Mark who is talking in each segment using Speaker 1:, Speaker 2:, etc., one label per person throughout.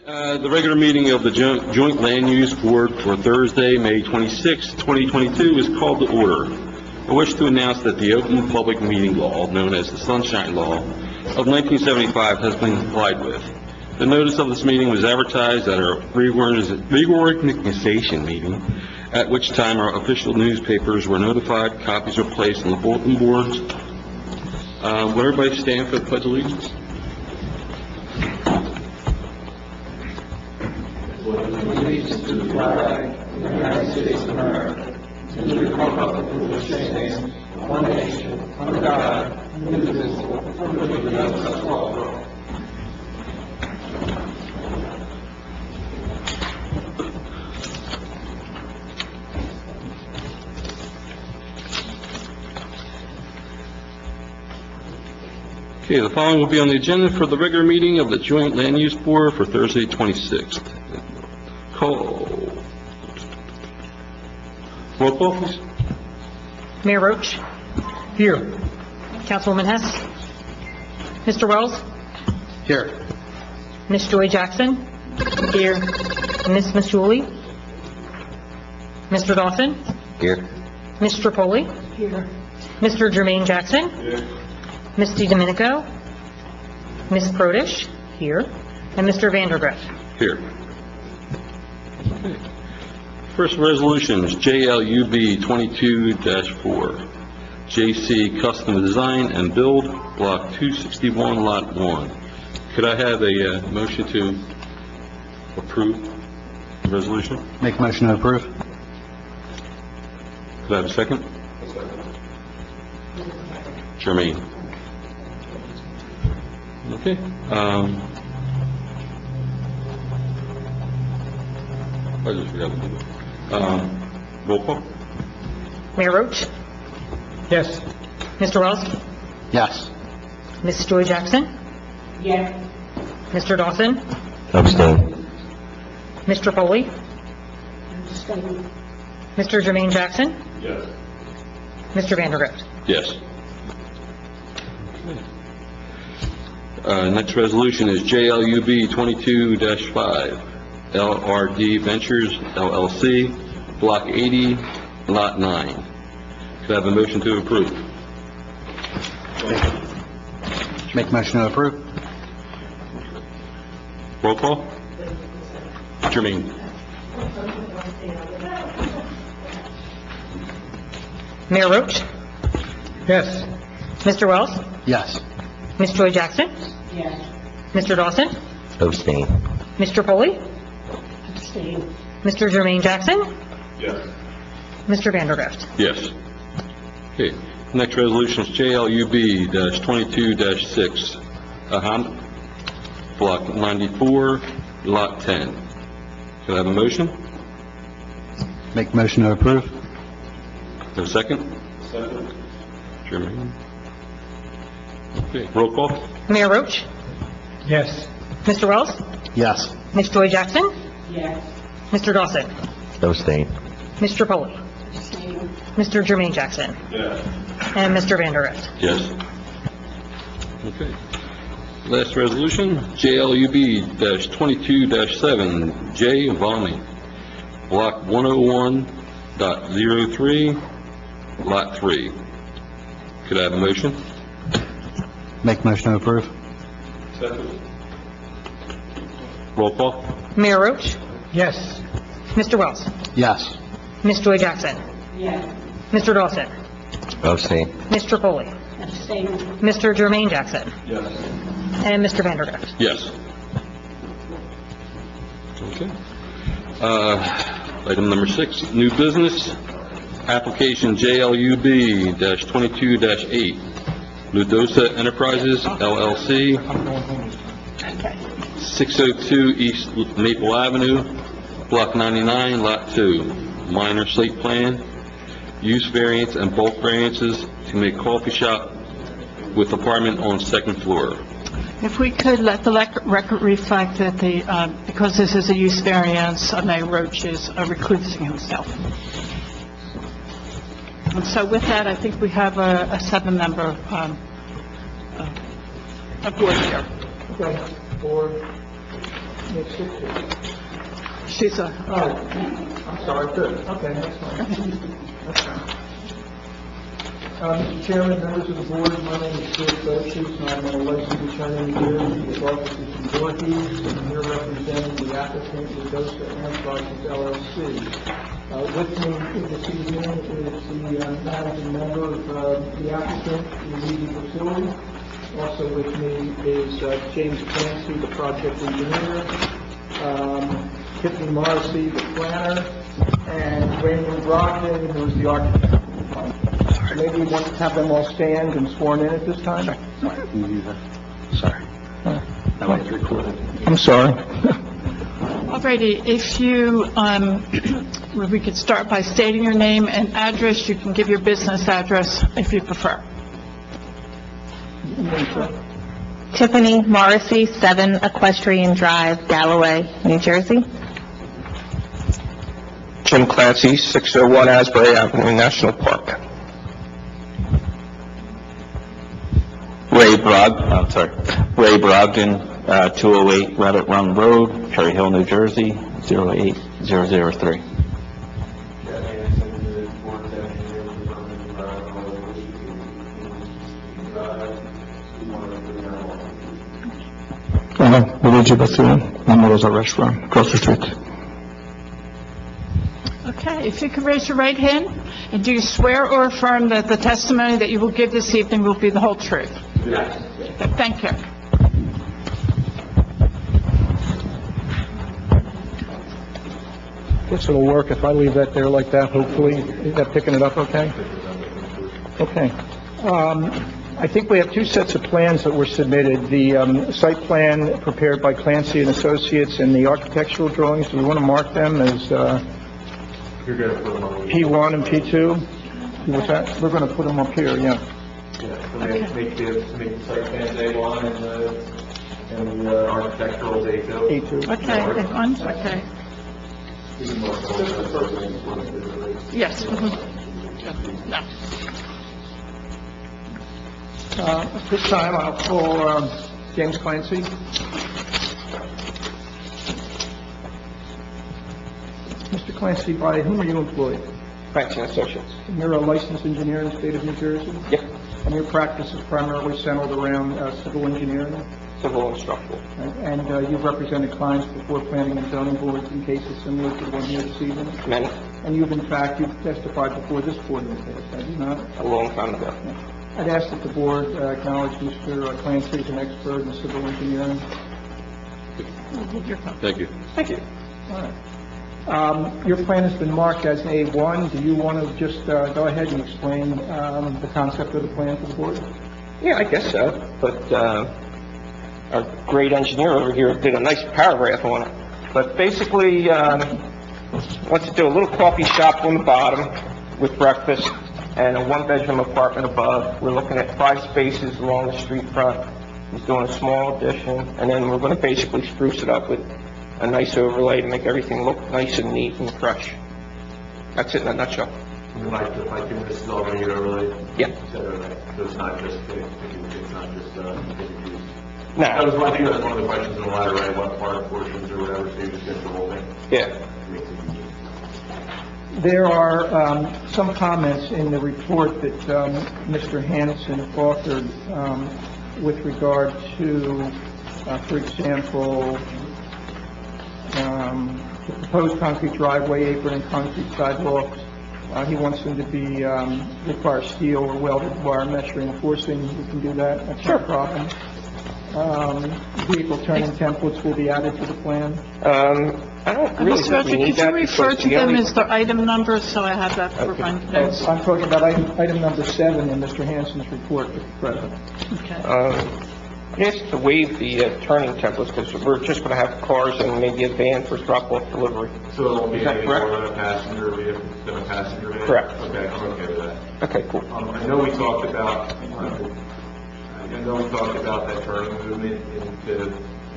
Speaker 1: The regular meeting of the Joint Land Use Board for Thursday, May 26, 2022 is called to order. I wish to announce that the Open Public Meeting Law, known as the Sunshine Law, of 1975 has been complied with. The notice of this meeting was advertised at our reorganization meeting, at which time our official newspapers were notified, copies were placed on the bulletin boards. Will everybody stand for the Pledge of Allegiance?
Speaker 2: Allegiance to the flag of the United States of America, and to the republic for which it stands, one nation, under God, indivisible, with liberty and justice for all.
Speaker 1: Okay, the following will be on the agenda for the regular meeting of the Joint Land Use Board for Thursday, 26th. Roll call, please.
Speaker 3: Mayor Roach.
Speaker 2: Here.
Speaker 3: Councilwoman Hess. Mr. Wells.
Speaker 2: Here.
Speaker 3: Ms. Joy Jackson. Here. Ms. Mashuli. Mr. Dawson.
Speaker 4: Here.
Speaker 3: Ms. Tripoli.
Speaker 2: Here.
Speaker 3: Mr. Jermaine Jackson.
Speaker 1: Here.
Speaker 3: Ms. DiDomenico. Ms. Prodish. Here. And Mr. Vandergrift.
Speaker 1: Here. Okay. First resolution is JLUB 22-4, JC Custom Design and Build, Block 261, Lot 1. Could I have a motion to approve the resolution?
Speaker 4: Make a motion to approve.
Speaker 1: Could I have a second? Jermaine. Okay. I just forgot to do it. Roll call?
Speaker 3: Mayor Roach.
Speaker 2: Yes.
Speaker 3: Mr. Wells.
Speaker 4: Yes.
Speaker 3: Ms. Joy Jackson.
Speaker 2: Yes.
Speaker 3: Mr. Dawson.
Speaker 4: Abstain.
Speaker 3: Ms. Tripoli. Mr. Jermaine Jackson.
Speaker 1: Yes.
Speaker 3: Mr. Vandergrift.
Speaker 1: Yes. Next resolution is JLUB 22-5, LRD Ventures, LLC, Block 80, Lot 9. Could I have a motion to approve?
Speaker 4: Make a motion to approve.
Speaker 1: Roll call? Jermaine.
Speaker 3: Mayor Roach.
Speaker 2: Yes.
Speaker 3: Mr. Wells.
Speaker 4: Yes.
Speaker 3: Ms. Joy Jackson.
Speaker 2: Yes.
Speaker 3: Mr. Dawson.
Speaker 4: Abstain.
Speaker 3: Ms. Tripoli.
Speaker 2: Abstain.
Speaker 3: Mr. Jermaine Jackson.
Speaker 1: Yes.
Speaker 3: Mr. Vandergrift.
Speaker 1: Yes. Okay. Next resolution is JLUB-22-6, Block 94, Lot 10. Could I have a motion?
Speaker 4: Make a motion to approve.
Speaker 1: Have a second? Second. Jermaine. Okay. Roll call?
Speaker 3: Mayor Roach.
Speaker 2: Yes.
Speaker 3: Mr. Wells.
Speaker 4: Yes.
Speaker 3: Ms. Joy Jackson.
Speaker 2: Yes.
Speaker 3: Mr. Dawson.
Speaker 4: Abstain.
Speaker 3: Ms. Tripoli. Mr. Jermaine Jackson.
Speaker 1: Yes.
Speaker 3: And Mr. Vandergrift.
Speaker 1: Yes. Okay. Last resolution, JLUB-22-7, J. Vommy, Block 101.03, Lot 3. Could I have a motion?
Speaker 4: Make a motion to approve.
Speaker 1: Second. Roll call?
Speaker 3: Mayor Roach.
Speaker 2: Yes.
Speaker 3: Mr. Wells.
Speaker 4: Yes.
Speaker 3: Ms. Joy Jackson.
Speaker 2: Yes.
Speaker 3: Mr. Dawson.
Speaker 4: Abstain.
Speaker 3: Ms. Tripoli.
Speaker 2: Abstain.
Speaker 3: Mr. Jermaine Jackson.
Speaker 1: Yes.
Speaker 3: And Mr. Vandergrift.
Speaker 1: Yes. Okay. Item number 6, new business, application JLUB-22-8, Ludosa Enterprises, LLC, 602 East Maple Avenue, Block 99, Lot 2, minor site plan, use variance and bulk variances to make coffee shop with apartment on second floor.
Speaker 5: If we could let the record reflect that because this is a use variance, Mayor Roach is reclusing himself. And so with that, I think we have a 7-member board here.
Speaker 2: Next 60.
Speaker 5: She's a,
Speaker 2: Oh, I'm sorry, good, okay, that's fine. That's fine. Mr. Chairman, members of the board, my name is Stuart Boches, and I'm a licensed attorney in New Jersey with offices in Voorhees, and I'm here representing the applicant, Redosa Enterprises LLC. With me this evening is the managing member of the applicant, Luigi Basili. Also with me is James Clancy, the project engineer, Tiffany Morrissey, the planner, and Raymond Brogdon, who is the architect. So maybe we want to have them all stand and sworn in at this time?
Speaker 4: Sorry. That was recorded.
Speaker 2: I'm sorry.
Speaker 5: alrighty, if you, we could start by stating your name and address. You can give your business address if you prefer.
Speaker 3: Tiffany Morrissey, 7 Equestrian Drive, Galloway, New Jersey.
Speaker 6: Jim Clancy, 601 Asbury Avenue, National Park.
Speaker 7: Ray Brogdon, 208 Rabbit Run Road, Cherry Hill, New Jersey, 08003.
Speaker 2: Luigi Basili, Amorosa Restaurant, across the street.
Speaker 5: Okay, if you could raise your right hand, and do you swear or affirm that the testimony that you will give this evening will be the whole truth?
Speaker 2: Yes.
Speaker 5: Okay, thank you.
Speaker 2: Guess it'll work if I leave that there like that, hopefully. Is that picking it up okay? Okay. I think we have 2 sets of plans that were submitted. The site plan prepared by Clancy and Associates and the architectural drawings. Do we want to mark them as P1 and P2? What's that? We're going to put them up here, yeah.
Speaker 1: Make the site plan A1 and the architectural A2.
Speaker 2: A2.
Speaker 5: Okay, one, okay. Yes. No.
Speaker 2: At this time, I'll call James Clancy. Mr. Clancy, by whom are you employed?
Speaker 6: Clancy and Associates.
Speaker 2: And you're a licensed engineer in the state of New Jersey?
Speaker 6: Yep.
Speaker 2: And your practice is primarily centered around civil engineering?
Speaker 6: Civil and structural.
Speaker 2: And you've represented clients before planning and zoning boards in cases similar to the one here this evening?
Speaker 6: Many.
Speaker 2: And you've testified before this board in the past, have you not?
Speaker 6: A long time ago.
Speaker 2: I'd ask that the board acknowledge Mr. Clancy as an expert in civil engineering.
Speaker 1: Thank you.
Speaker 6: Thank you.
Speaker 2: All right. Your plan has been marked as A1. Do you want to just go ahead and explain the concept of the plan to the board?
Speaker 6: Yeah, I guess so, but our great engineer over here did a nice paragraph on it. But basically, wants to do a little coffee shop on the bottom with breakfast and a 1-bedroom apartment above. We're looking at 5 spaces along the street front. He's doing a small addition, and then we're going to basically spruce it up with a nice overlay to make everything look nice and neat and fresh. That's it in a nutshell.
Speaker 1: Like this is all going to get overlaid?
Speaker 6: Yeah.
Speaker 1: So it's not just, it's not just,
Speaker 6: No.
Speaker 1: I think that was one of the questions in the letter, right, what part portions or whatever, so you just get the whole thing?
Speaker 6: Yeah.
Speaker 2: There are some comments in the report that Mr. Hanson authored with regard to, for example, the proposed concrete driveway, apron, and concrete sidewalks. He wants them to be require steel or welded wire mesh reinforcing. We can do that. That's not a problem. Vehicle turning templates will be added to the plan.
Speaker 6: I don't really
Speaker 5: Mr.
Speaker 6: think we
Speaker 5: Roger,
Speaker 6: need
Speaker 5: could
Speaker 6: that
Speaker 5: you refer
Speaker 6: because
Speaker 5: to
Speaker 6: the
Speaker 5: them
Speaker 6: only...
Speaker 5: as the item numbers, so I have that for my notes?
Speaker 2: I'm talking about item number 7 in Mr. Hanson's report, Mr. President.
Speaker 5: Okay.
Speaker 6: He asked to waive the turning templates because we're just going to have cars and maybe a van for drop-off delivery.
Speaker 1: So it won't be
Speaker 6: Is that
Speaker 1: any
Speaker 6: correct?
Speaker 1: more than a passenger vehicle, than a passenger van?
Speaker 6: Correct.
Speaker 1: Okay, I'm okay with that.
Speaker 6: Okay, cool.
Speaker 1: I know we talked about, that turning movement to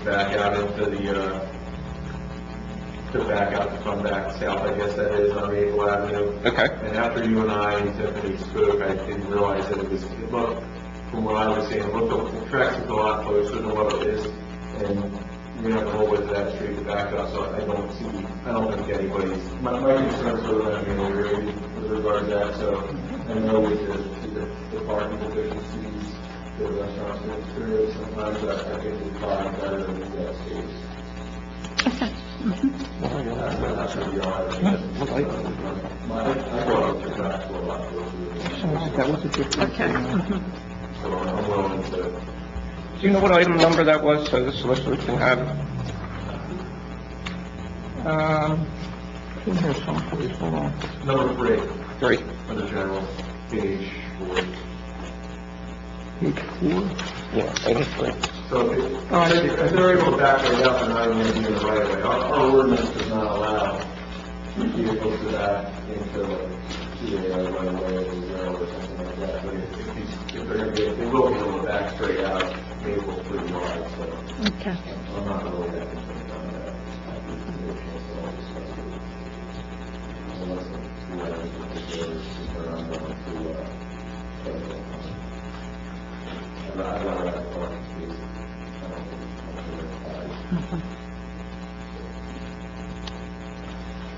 Speaker 1: back out into the, to come back south, I guess that is, on Maple Avenue.
Speaker 6: Okay.
Speaker 1: And after you and I and Tiffany spoke, I didn't realize that it looked, from what I was seeing, the tracks looked a lot closer than what it is. And
Speaker 2: you know, the whole way to that street to back up, so I don't think anybody's, my concerns are going to be reiterated with regard to that, so I know with the parking deficiencies, the restaurants can experience sometimes, but I think it's probably better than the gas stations. That's going to be all right. I go up to back for a lot of those.
Speaker 5: Okay.
Speaker 2: So I'm willing to.
Speaker 6: Do you know what item number that was, so the solicitor can have it?
Speaker 4: In here someplace, hold on.
Speaker 2: Number 3,
Speaker 6: Great.
Speaker 2: under general, page 4.
Speaker 4: Page 4?
Speaker 6: Yeah, item 3.
Speaker 2: So if they're able to back right up and not even be in the right of way, our ordinance does not allow vehicles to back into like the right of way or zero or something like that. But if they're going to be, they will be able to back straight out, vehicles pretty wide, so
Speaker 5: Okay.
Speaker 2: I'm not really that concerned on that. Unless the two items in particular is around going to, I'd rather have a parking space.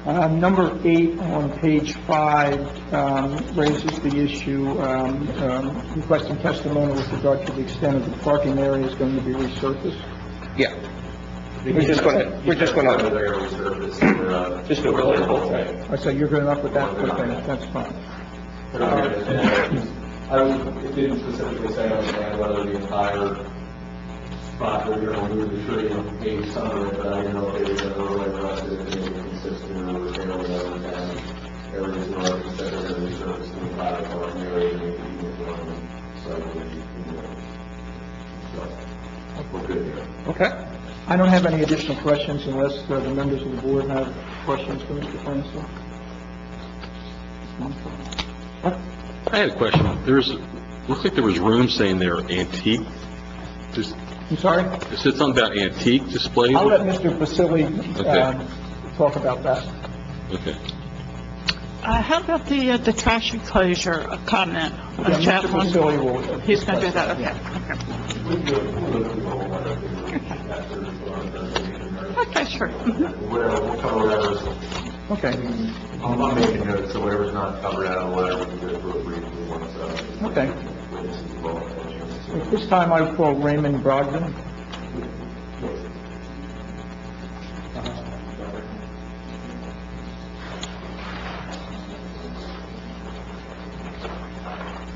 Speaker 8: Number 8 on page 5 raises the issue, requesting testimony with regard to the extent of the parking area is going to be resurfaced.
Speaker 6: Yeah. We're just going to, just do a relatable thing.
Speaker 8: So you're good enough with that? Okay, that's fine.
Speaker 2: It didn't specifically say on the plan whether the entire spot that you're going to move the tree, maybe some of it, but I didn't know if they were going to overlay the rest of it, maybe consistent or fairly over down. Everything's not considered as a service to the entire parking area, maybe even one site, so we're good here.
Speaker 6: Okay.
Speaker 8: I don't have any additional questions unless the members of the board have questions for Mr. Flanston.
Speaker 1: I had a question. Looks like there was room saying they're antique.
Speaker 8: I'm sorry?
Speaker 1: It said something about antique displays?
Speaker 8: I'll let Mr. Vasili talk about that.
Speaker 1: Okay.
Speaker 5: How about the trash enclosure comment?
Speaker 8: Yeah, Mr. Vasili will...
Speaker 5: He's going to do that, okay. Okay, sure.
Speaker 2: Whatever, we'll cover whatever's,
Speaker 8: Okay.
Speaker 2: I'm making notes, so whatever's not covered out or whatever, we can go through it briefly once,
Speaker 8: Okay.
Speaker 2: witnesses involved.
Speaker 8: At this time, I will call Raymond Brogdon.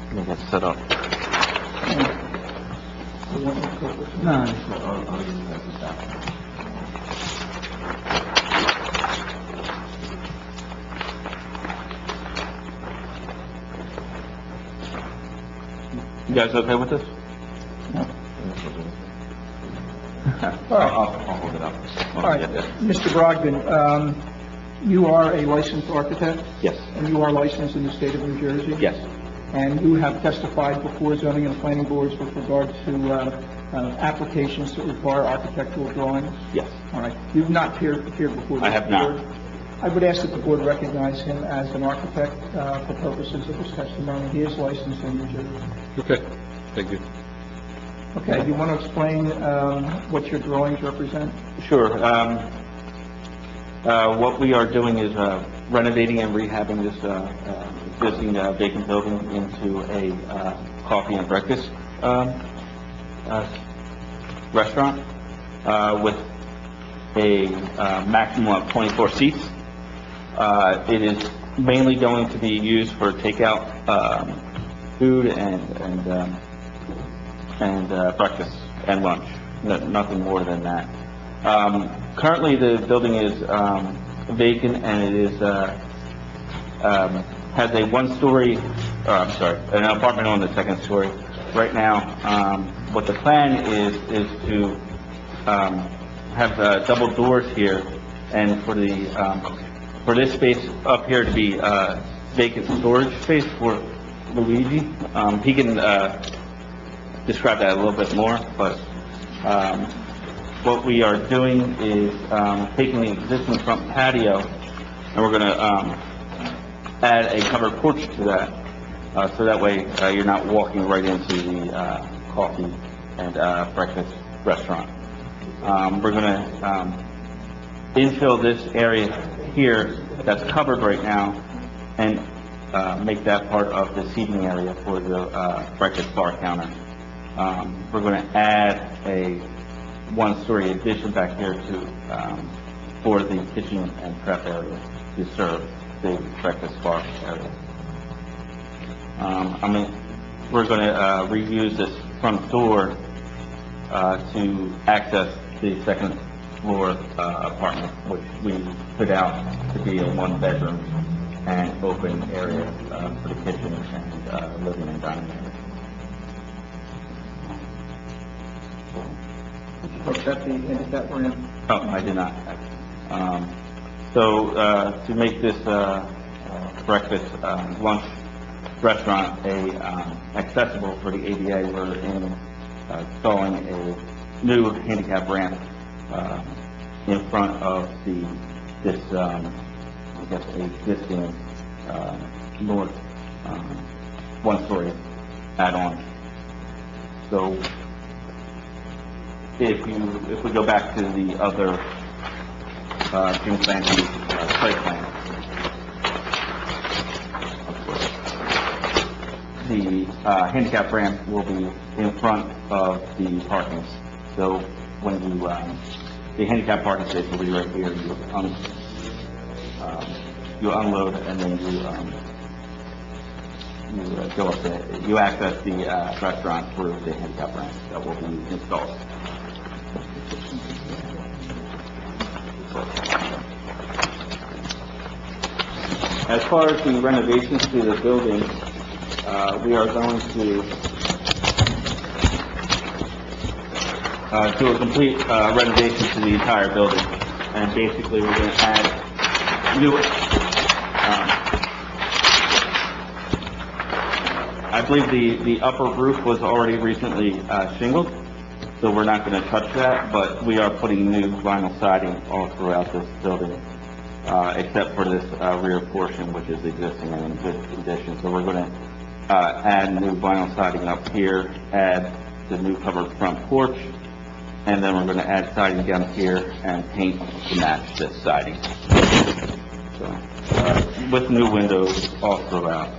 Speaker 7: Let me get set up.
Speaker 8: No.
Speaker 7: You guys okay with this? I'll hold it up.
Speaker 8: All right, Mr. Brogdon, you are a licensed architect,
Speaker 7: Yes,
Speaker 8: and you are licensed in the state of New Jersey?
Speaker 7: yes,
Speaker 8: And you have testified before zoning and planning boards with regard to applications that require architectural drawings?
Speaker 7: yes.
Speaker 8: All right. You've not appeared before the
Speaker 7: I have not.
Speaker 8: board? I would ask that the board recognize him as an architect for purposes of his testimony. He is licensed in New Jersey.
Speaker 1: Okay. Thank you.
Speaker 8: Okay, do you want to explain what your drawings represent?
Speaker 7: Sure. What we are doing is renovating and rehabbing this existing vacant building into a coffee and breakfast restaurant with a maximum of 24 seats. It is mainly going to be used for takeout food and breakfast and lunch. Nothing more than that. Currently, the building is vacant, and it is has a one-story, an apartment on the second story. Right now, what the plan is to have double doors here, and for this space up here to be vacant storage space for Luigi. He can describe that a little bit more, but what we are doing is taking the existing front patio, and we're going to add a covered porch to that, so that way you're not walking right into the coffee and breakfast restaurant. We're going to infill this area here that's covered right now and make that part of the seating area for the breakfast bar counter. We're going to add a one-story addition back here to for the kitchen and prep area to serve the breakfast bar area. We're going to reuse this front door to access the second floor apartment, which we put out to be a one-bedroom and open area for the kitchen and living and dining area.
Speaker 8: Is that the handicap ramp?
Speaker 7: Oh, I did not. So to make this breakfast lunch restaurant accessible for the ADA, we're installing a new handicap ramp in front of this existing north one-story add-on. So if we go back to the other June plan, site plan, the handicap ramp will be in front of the parking. So when you the handicap parking space will be right here. You unload and then you go up you access the restaurant through the handicap ramp that will be installed. As far as the renovations to the building, we are going to do a complete renovation to the entire building, and basically we're going to add new. I believe the upper roof was already recently shingled, so we're not going to touch that, but we are putting new vinyl siding all throughout this building, except for this rear portion, which is existing and in good condition. So we're going to add new vinyl siding up here, add the new covered front porch, and then we're going to add siding down here and paint to match this siding. So, with new windows all throughout.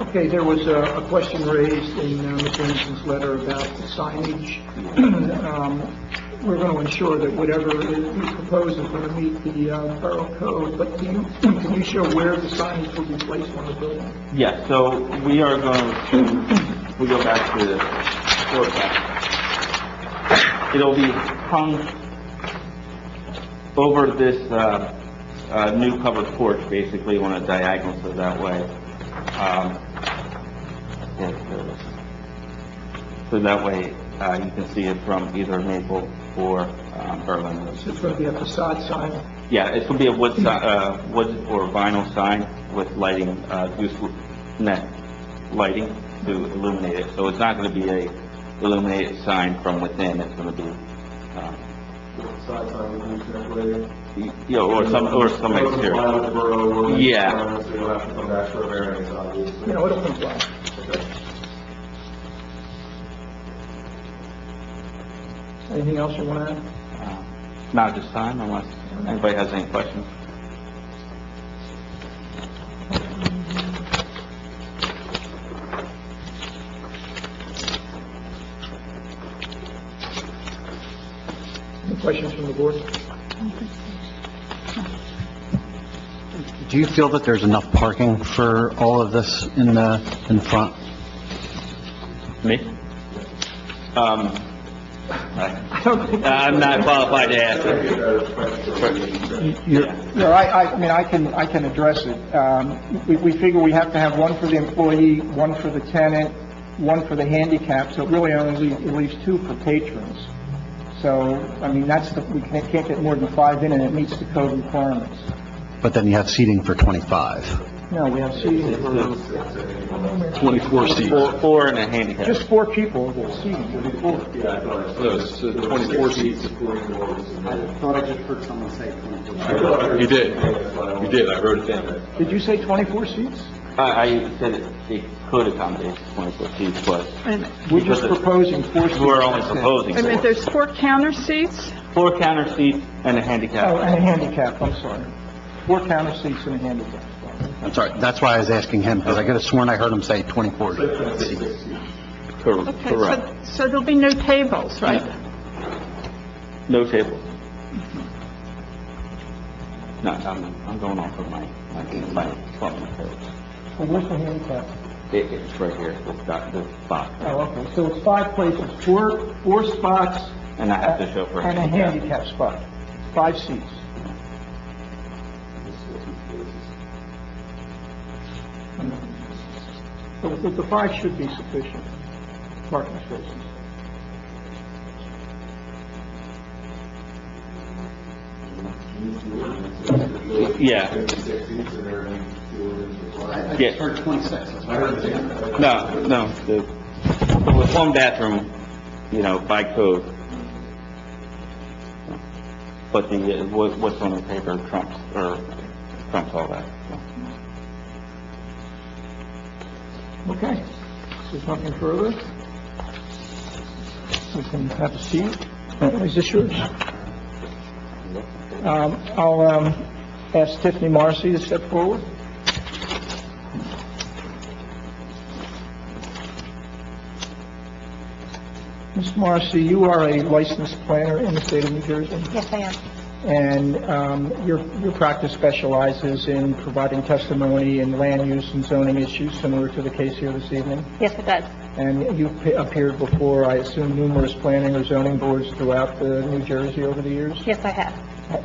Speaker 8: Okay, there was a question raised in Mr. Anderson's letter about the signage. We're going to ensure that whatever is proposed is going to meet the borough code, but can you show where the signage will be placed on the building?
Speaker 7: Yes, so we are going to, we go back to the floor plan. It'll be hung over this new covered porch, basically on a diagonal, so that way, you can see it from either Maple or Berlin.
Speaker 8: So it's going to be a facade sign?
Speaker 7: Yeah, it's going to be a wood or vinyl sign with lighting, gooseneck lighting to illuminate it. So it's not going to be a illuminated sign from within. It's going to be
Speaker 2: Side sign with gooseneck lighting.
Speaker 7: or some exterior. Yeah.
Speaker 2: So you'll have to come back for a variance, obviously.
Speaker 8: No, it'll comply.
Speaker 2: Okay.
Speaker 8: Anything else you want to add?
Speaker 7: Not at this time, unless anybody has any questions.
Speaker 8: Any questions from the board?
Speaker 9: Do you feel that there's enough parking for all of this in the front?
Speaker 7: Me? I'm not qualified to answer.
Speaker 8: No, I mean, I can address it. We figure we have to have one for the employee, one for the tenant, one for the handicap, so it really only leaves two for patrons. So, I mean, we can't get more than 5 in, and it meets the code requirements.
Speaker 9: But then you have seating for 25.
Speaker 8: No, we have seating for
Speaker 1: 24 seats.
Speaker 7: Four and a handicap.
Speaker 8: just 4 people, there's seating, there'll be 4.
Speaker 2: Yeah, I thought I
Speaker 1: No, it's 24 seats.
Speaker 2: I
Speaker 9: thought I just heard someone say 24.
Speaker 1: You did, I wrote it down.
Speaker 8: Did you say 24 seats?
Speaker 7: I said it could accommodate 24 seats, but
Speaker 5: Wait a minute.
Speaker 8: We're just proposing 4 seats.
Speaker 7: we're only
Speaker 8: That's it.
Speaker 7: proposing
Speaker 5: Wait a minute,
Speaker 7: 4.
Speaker 5: there's 4 counter seats?
Speaker 7: 4 counter seats and a
Speaker 8: Oh,
Speaker 7: handicap.
Speaker 8: and a handicap, I'm sorry. 4 counter seats and a handicap.
Speaker 9: I'm sorry, that's why I was asking him, because I could have sworn I heard him say 24.
Speaker 5: Okay,
Speaker 7: Correct.
Speaker 5: so there'll be no tables, right?
Speaker 7: No table. No, I'm going off of my plumbing codes.
Speaker 8: Well, where's the handicap?
Speaker 7: It's right here, the spot.
Speaker 8: Oh, okay, so it's 5 places, 4 spots.
Speaker 7: And I have to show for
Speaker 8: And a handicap spot, 5 seats. So the 5 should be sufficient parking spaces.
Speaker 7: Yeah. Yeah.
Speaker 9: heard 26, that's what I heard.
Speaker 7: No, with 1 bathroom, by code. But what's on the paper trumps all that.
Speaker 8: Okay, if there's nothing further, we can have a seat. Is this yours? I'll ask Tiffany Marcy to step forward. Ms. Marcy, you are a licensed planner in the state of New Jersey,
Speaker 3: Yes, I am.
Speaker 8: and your practice specializes in providing testimony in land use and zoning issues similar to the case here this evening.
Speaker 3: Yes, it does.
Speaker 8: And you've appeared before, I assume, numerous planning or zoning boards throughout New Jersey over the years?
Speaker 3: Yes, I have.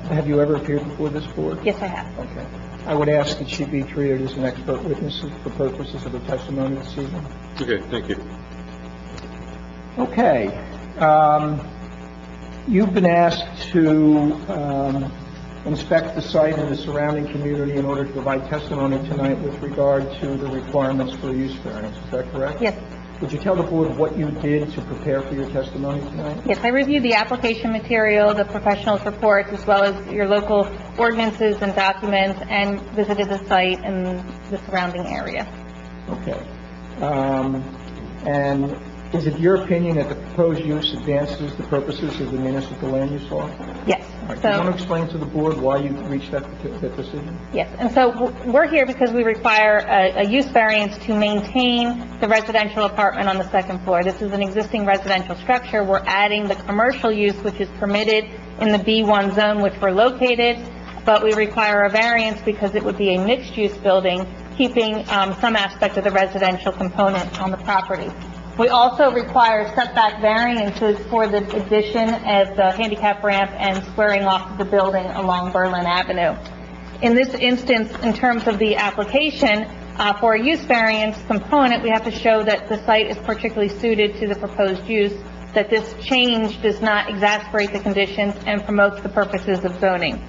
Speaker 8: Have you ever appeared before this board?
Speaker 3: Yes, I have.
Speaker 8: Okay. I would ask that she be treated as an expert witness for purposes of the testimony this evening.
Speaker 1: Okay, thank you.
Speaker 8: Okay. You've been asked to inspect the site and the surrounding community in order to provide testimony tonight with regard to the requirements for a use variance. Is that correct?
Speaker 3: Yes.
Speaker 8: Would you tell the board what you did to prepare for your testimony tonight?
Speaker 3: Yes, I reviewed the application material, the professionals' reports, as well as your local ordinances and documents, and visited the site and the surrounding area.
Speaker 8: Okay. And is it your opinion that the proposed use advances the purposes of the municipal land use law?
Speaker 3: Yes.
Speaker 8: All right. Do you want to
Speaker 3: So,
Speaker 8: explain to the board why you reached that decision?
Speaker 3: yes, and so we're here because we require a use variance to maintain the residential apartment on the second floor. This is an existing residential structure. We're adding the commercial use, which is permitted in the B1 zone, which we're located, but we require a variance because it would be a mixed-use building, keeping some aspect of the residential component on the property. We also require setback variances for the addition of the handicap ramp and squaring off of the building along Berlin Avenue. In this instance, in terms of the application, for a use variance component, we have to show that the site is particularly suited to the proposed use, that this change does not exacerbate the conditions and promotes the purposes of zoning.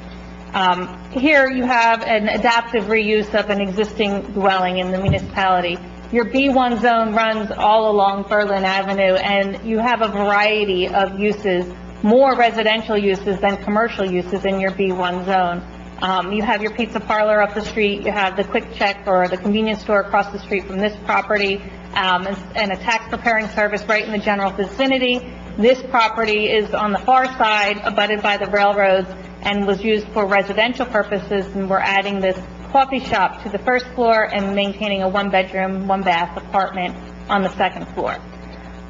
Speaker 3: Here you have an adaptive reuse of an existing dwelling in the municipality. Your B1 zone runs all along Berlin Avenue, and you have a variety of uses, more residential uses than commercial uses in your B1 zone. You have your pizza parlor up the street, you have the Quick Check or the convenience store across the street from this property, and a tax preparing service right in the general vicinity. This property is on the far side, abutted by the railroads, and was used for residential purposes, and we're adding this coffee shop to the first floor and maintaining a 1-bedroom, 1-bath apartment on the second floor.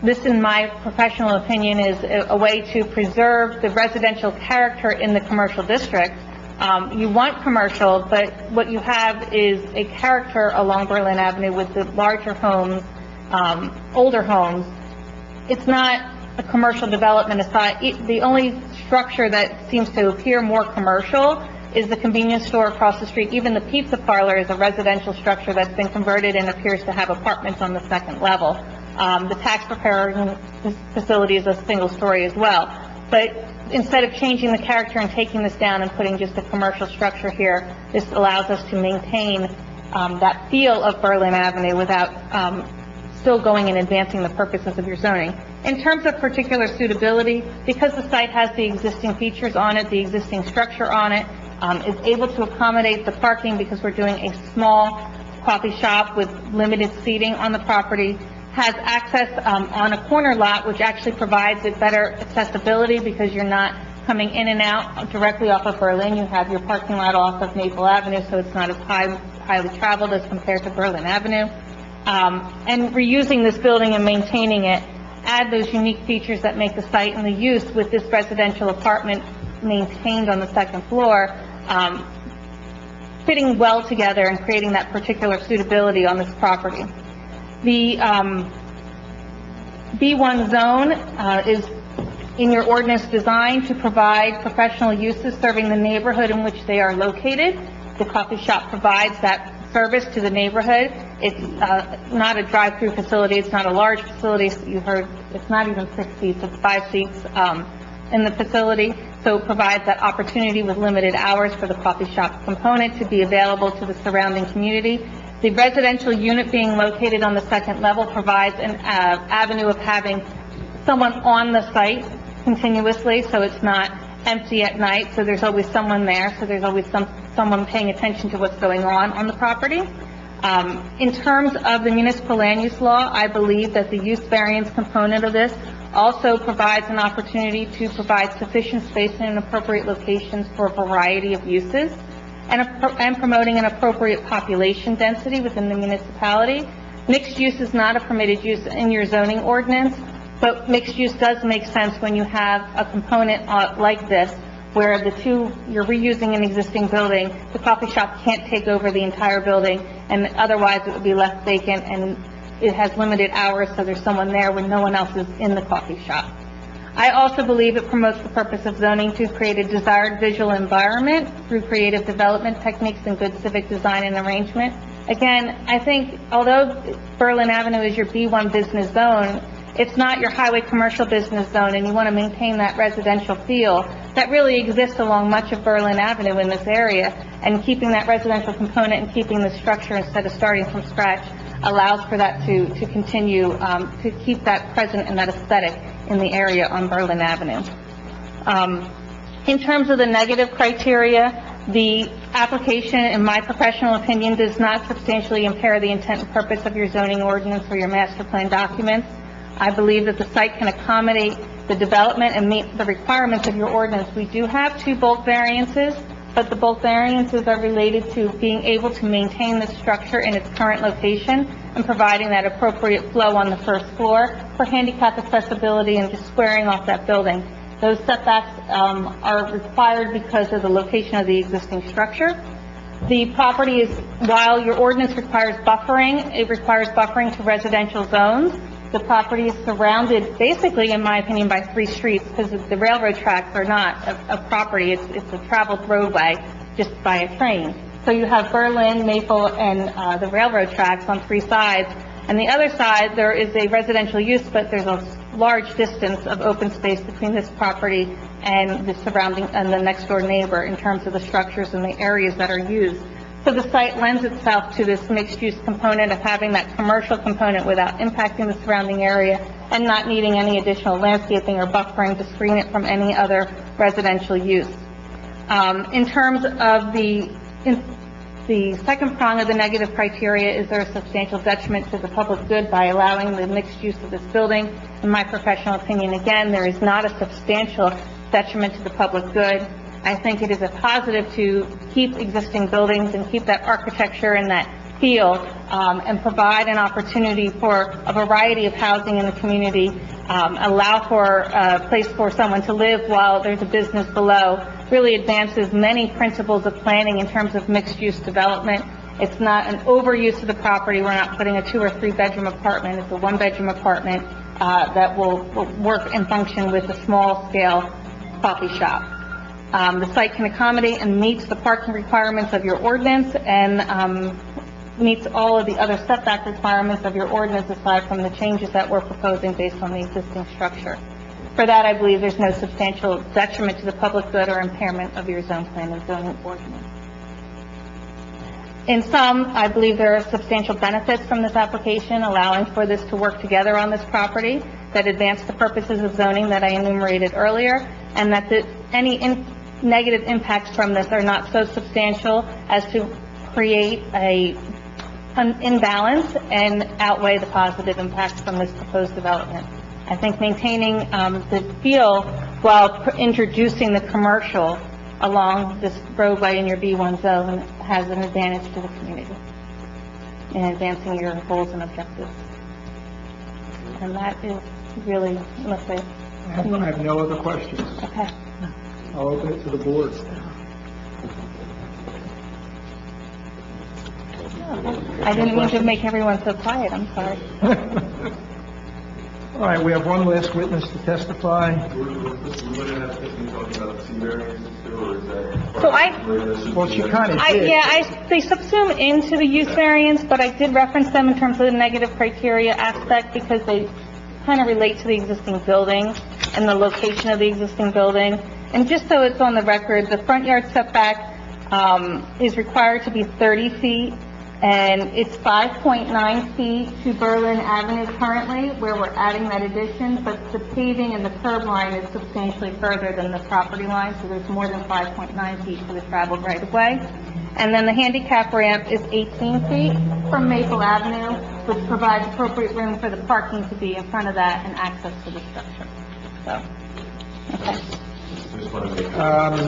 Speaker 3: This, in my professional opinion, is a way to preserve the residential character in the commercial district. You want commercial, but what you have is a character along Berlin Avenue with the larger homes, older homes. It's not a commercial development. It's not, the only structure that seems to appear more commercial is the convenience store across the street. Even the pizza parlor is a residential structure that's been converted and appears to have apartments on the second level. The tax preparing facility is a single story as well. But instead of changing the character and taking this down and putting just a commercial structure here, this allows us to maintain that feel of Berlin Avenue without still going and advancing the purposes of your zoning. In terms of particular suitability, because the site has the existing features on it, the existing structure on it, is able to accommodate the parking because we're doing a small coffee shop with limited seating on the property, has access on a corner lot, which actually provides it better accessibility because you're not coming in and out directly off of Berlin. You have your parking lot off of Maple Avenue, so it's not as highly traveled as compared to Berlin Avenue. And reusing this building and maintaining it add those unique features that make the site and the use with this residential apartment maintained on the second floor, fitting well together and creating that particular suitability on this property. The B1 zone is in your ordinance designed to provide professional uses serving the neighborhood in which they are located. The coffee shop provides that service to the neighborhood. It's not a drive-through facility. It's not a large facility. You heard it's not even 6 seats. It's 5 seats in the facility. So it provides that opportunity with limited hours for the coffee shop component to be available to the surrounding community. The residential unit being located on the second level provides an avenue of having someone on the site continuously, so it's not empty at night, so there's always someone there, so there's always someone paying attention to what's going on the property. In terms of the municipal land use law, I believe that the use variance component of this also provides an opportunity to provide sufficient space in appropriate locations for a variety of uses, and promoting an appropriate population density within the municipality. Mixed use is not a permitted use in your zoning ordinance, but mixed use does make sense when you have a component like this, where you're reusing an existing building. The coffee shop can't take over the entire building, and otherwise it would be left vacant, and it has limited hours, so there's someone there when no one else is in the coffee shop. I also believe it promotes the purpose of zoning to create a desired visual environment through creative development techniques and good civic design and arrangement. Again, I think although Berlin Avenue is your B1 business zone, it's not your highway commercial business zone, and you want to maintain that residential feel that really exists along much of Berlin Avenue in this area, and keeping that residential component and keeping the structure instead of starting from scratch allows for that to continue, to keep that present and that aesthetic in the area on Berlin Avenue. In terms of the negative criteria, the application, in my professional opinion, does not substantially impair the intent and purpose of your zoning ordinance or your master plan documents. I believe that the site can accommodate the development and meet the requirements of your ordinance. We do have 2 bulk variances, but the bulk variances are related to being able to maintain the structure in its current location and providing that appropriate flow on the first floor for handicap accessibility and just squaring off that building. Those setbacks are required because of the location of the existing structure. The property is, while your ordinance requires buffering, it requires buffering to residential zones. The property is surrounded, basically, in my opinion, by 3 streets, because the railroad tracks are not a property. It's a traveled roadway just by a train. So you have Berlin, Maple, and the railroad tracks on 3 sides. And the other side, there is a residential use, but there's a large distance of open space between this property and the surrounding and the next door neighbor in terms of the structures and the areas that are used. So the site lends itself to this mixed-use component of having that commercial component without impacting the surrounding area and not needing any additional landscaping or buffering to screen it from any other residential use. In terms of the second prong of the negative criteria, is there a substantial detriment to the public good by allowing the mixed use of this building? In my professional opinion, again, there is not a substantial detriment to the public good. I think it is a positive to keep existing buildings and keep that architecture and that feel, and provide an opportunity for a variety of housing in the community, allow for a place for someone to live while there's a business below, really advances many principles of planning in terms of mixed-use development. It's not an overuse of the property. We're not putting a 2 or 3 bedroom apartment. It's a 1 bedroom apartment that will work and function with a small-scale coffee shop. The site can accommodate and meets the parking requirements of your ordinance and meets all of the other setback requirements of your ordinance aside from the changes that we're proposing based on the existing structure. For that, I believe there's no substantial detriment to the public good or impairment of your zone plan and zoning ordinance. In sum, I believe there are substantial benefits from this application, allowing for this to work together on this property that advance the purposes of zoning that I enumerated earlier, and that any negative impacts from this are not so substantial as to create a in balance and outweigh the positive impacts from this proposed development. I think maintaining the feel while introducing the commercial along this roadway in your B1 zone has an advantage to the community in advancing your goals and objectives. And that is really, let's say,
Speaker 8: I have no other questions.
Speaker 3: okay.
Speaker 8: I'll open it to the board.
Speaker 3: I didn't mean to make everyone so quiet, I'm sorry.
Speaker 8: All right, we have one last witness to testify.
Speaker 3: So
Speaker 8: Well, she kind of did.
Speaker 3: they subsume into the use variance, but I did reference them in terms of the negative criteria aspect because they kind of relate to the existing building and the location of the existing building. And just so it's on the record, the front yard setback is required to be 30 feet, and it's 5.9 feet to Berlin Avenue currently, where we're adding that addition, but the paving and the curb line is substantially further than the property line, so there's more than 5.9 feet for the traveled right-of-way. And then the handicap ramp is 18 feet from Maple Avenue, which provides appropriate room for the parking to be in front of that and access to the structure. So, okay.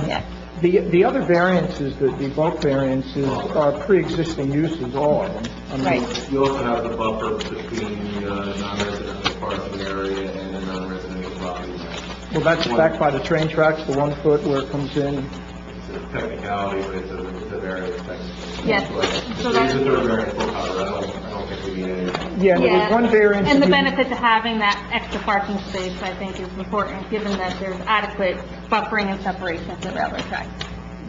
Speaker 3: Yeah.
Speaker 8: The other variances, the bulk variances, are pre-existing uses, all of them. I mean,
Speaker 3: Right.
Speaker 1: You also have the buffer between the non-residential parking area and the non-residential property line.
Speaker 8: Well, that's backed by the train tracks, the 1 foot where it comes in.
Speaker 1: It's a technicality, but it's a variance technically.
Speaker 3: Yes. So
Speaker 1: There's
Speaker 3: that's,
Speaker 1: a third variance for Colorado. I don't think we need any.
Speaker 8: Yeah, and there was one variance.
Speaker 3: And the
Speaker 8: that
Speaker 3: benefit to having that extra parking space, I think, is important, given that there's adequate buffering and separation to the railroad tracks.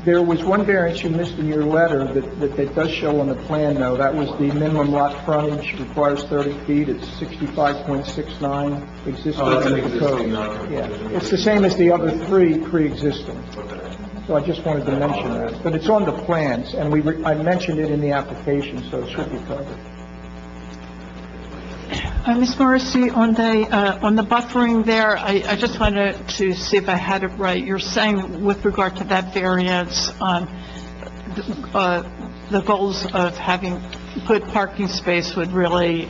Speaker 8: There was one variance you missed in your letter that does show on the plan, though. That was the minimum lot frontage requires 30 feet. It's 65.69 existing
Speaker 1: Oh, that's an
Speaker 8: under the
Speaker 1: existing
Speaker 8: code.
Speaker 1: non-conforming.
Speaker 8: Yeah, it's the same as the other three pre-existing. So I just wanted to mention that. But it's on the plans, and I mentioned it in the application, so it should be covered.
Speaker 5: Ms. Morrissey, on the buffering there, I just wanted to see if I had it right. You're saying with regard to that variance, the goals of having good parking space would really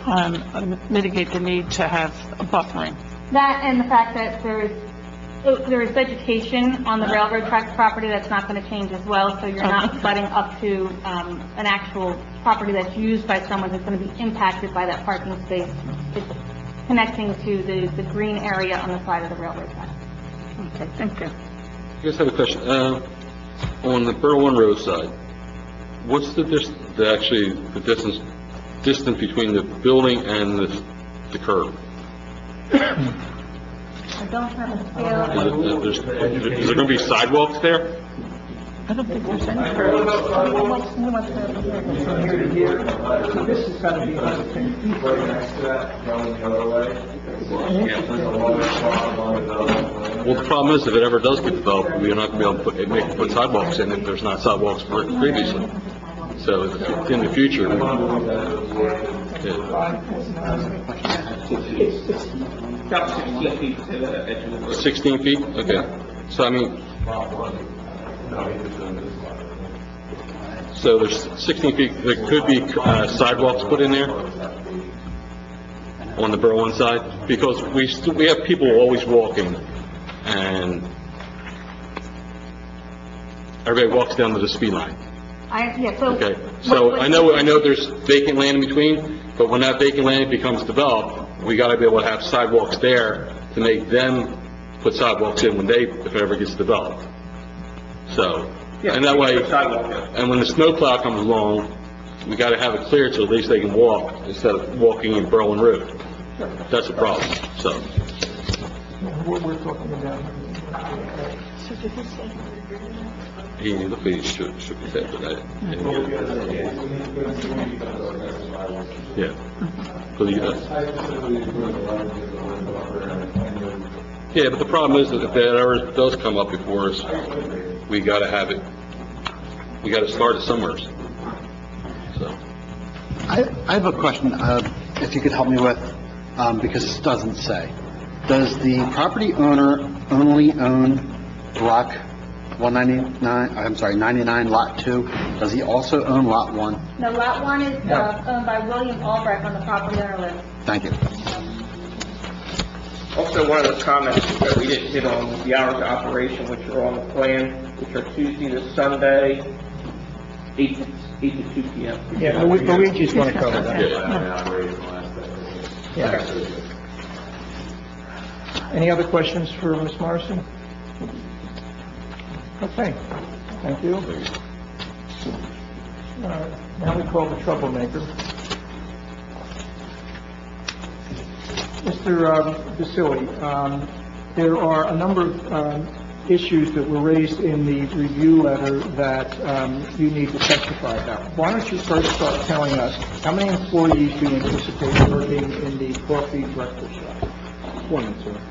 Speaker 5: mitigate the need to have a buffering.
Speaker 3: That and the fact that there is vegetation on the railroad tracks property that's not going to change as well, so you're not butting up to an actual property that's used by someone who's going to be impacted by that parking space. It's connecting to the green area on the side of the railroad track.
Speaker 5: Okay, thank you.
Speaker 1: I just have a question. On the Berwyn Road side, what's the distance between the building and the curb?
Speaker 3: I don't have a scale.
Speaker 1: Is there going to be sidewalks there?
Speaker 5: I don't think there's any curves.
Speaker 8: From here to here, so this is going to be 10 feet right next to that, going the other way.
Speaker 1: Well, the problem is, if it ever does get developed, we're not going to be able to put sidewalks in if there's not sidewalks previously. So in the future,
Speaker 6: About 16 feet to the edge of the
Speaker 1: 16 feet? Okay. So, I mean, so there's 16 feet, there could be sidewalks put in there on the Berwyn side, because we have people always walking, and everybody walks down to the speed line. Okay, so I know there's vacant land in between, but when that vacant land becomes developed, we gotta be able to have sidewalks there to make them put sidewalks in if it ever gets developed. So, and that way, and when the snowplow comes along, we gotta have it clear so at least they can walk instead of walking in Berwyn Road. That's a problem, so.
Speaker 8: We're talking about.
Speaker 1: He looked like he shook his head, but I didn't hear it. Yeah. Yeah, but the problem is that if that ever does come up before us, we gotta have it, we gotta start it somewhere. So.
Speaker 9: I have a question, if you could help me with, because this doesn't say. Does the property owner only own Brock 99 Lot 2, does he also own Lot 1?
Speaker 3: No, Lot 1 is owned by William Albrecht on the property owner list.
Speaker 9: Thank you.
Speaker 6: Also, one of the comments that we didn't hit on was the hours of operation, which are on the plan, which are Tuesday to Sunday, 8 to 2 p.m.
Speaker 8: Yeah, Luigi's going to cover that.
Speaker 6: Okay.
Speaker 8: Any other questions for Ms. Morrison? Okay, thank you. Now we call the troublemaker. Mr. Vasili, there are a number of issues that were raised in the review letter that you need to testify about. Why don't you first start telling us how many employees do you anticipate working in the coffee breakfast shop?
Speaker 10: 1 sir.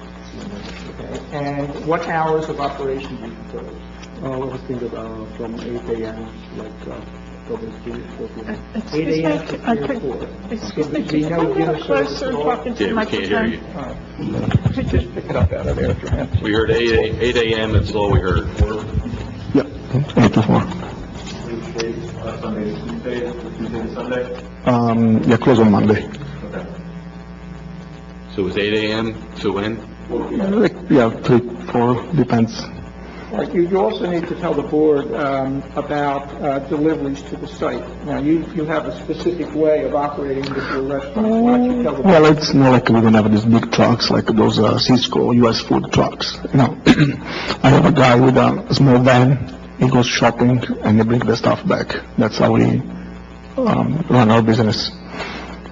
Speaker 8: Okay. And what hours of operation do you propose?
Speaker 10: I was thinking from 8 a.m. From
Speaker 8: 8 a.m. to 3 or 4.
Speaker 5: Excuse me,
Speaker 8: So
Speaker 5: can you
Speaker 8: no
Speaker 5: come a
Speaker 8: dinner
Speaker 5: little
Speaker 8: service
Speaker 5: closer
Speaker 8: at all?
Speaker 5: talking to the
Speaker 1: Yeah, we can't hear
Speaker 5: microphone?
Speaker 1: you.
Speaker 8: All right. Just pick it up out of there, Joanne.
Speaker 1: We heard 8 a.m., that's all we heard.
Speaker 10: Yeah, 8 to 4.
Speaker 2: Sunday to Tuesday, Tuesday to Sunday?
Speaker 10: Yeah, close on Monday.
Speaker 2: Okay.
Speaker 1: So it was 8 a.m. to when?
Speaker 10: Yeah, 3, 4, depends.
Speaker 8: All right, you also need to tell the board about deliveries to the site. Now, you have a specific way of operating with your restaurant. Why don't you tell the board?
Speaker 10: Well, it's not like we don't have these big trucks like those Cisco US food trucks. You know, I have a guy with a small van. He goes shopping and he brings the stuff back. That's how we run our business.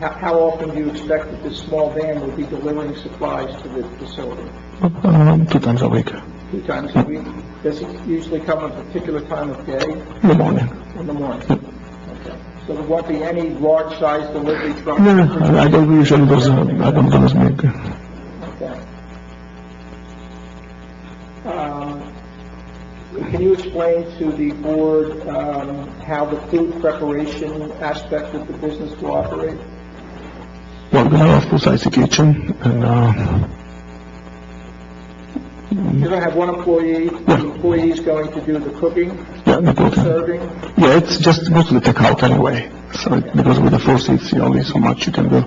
Speaker 8: How often do you expect that this small van will be delivering supplies to the facility?
Speaker 10: 2 times a week.
Speaker 8: 2 times a week? Does it usually come at a particular time of day?
Speaker 10: In the morning.
Speaker 8: In the morning? Okay. So there won't be any large-size delivery trucks?
Speaker 10: Yeah, I don't usually those. I don't do those big.
Speaker 8: Okay. Can you explain to the board how the food preparation aspect of the business will operate?
Speaker 10: Well, we have a full-size kitchen, and
Speaker 8: You're going to have one employee, the employee is going to do the cooking,
Speaker 10: yeah, the cooking.
Speaker 8: serving?
Speaker 10: Yeah, it's just mostly take out anyway. So because with the 4 seats, you only so much you can do.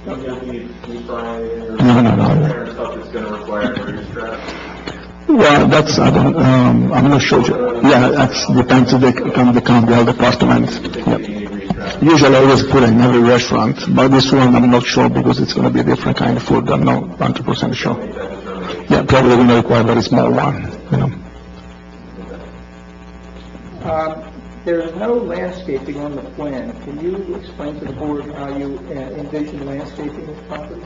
Speaker 2: Don't you need frying or
Speaker 10: No.
Speaker 2: stuff that's going to require grease trap?
Speaker 10: Well, that's I'm not sure. Yeah, that depends on the health department. Yeah. Usually I always put in every restaurant, but this one I'm not sure because it's going to be a different kind of food. I'm not 100% sure. Yeah, probably going to require a very small one, you know.
Speaker 8: There is no landscaping on the plan. Can you explain to the board how you envision landscaping this property?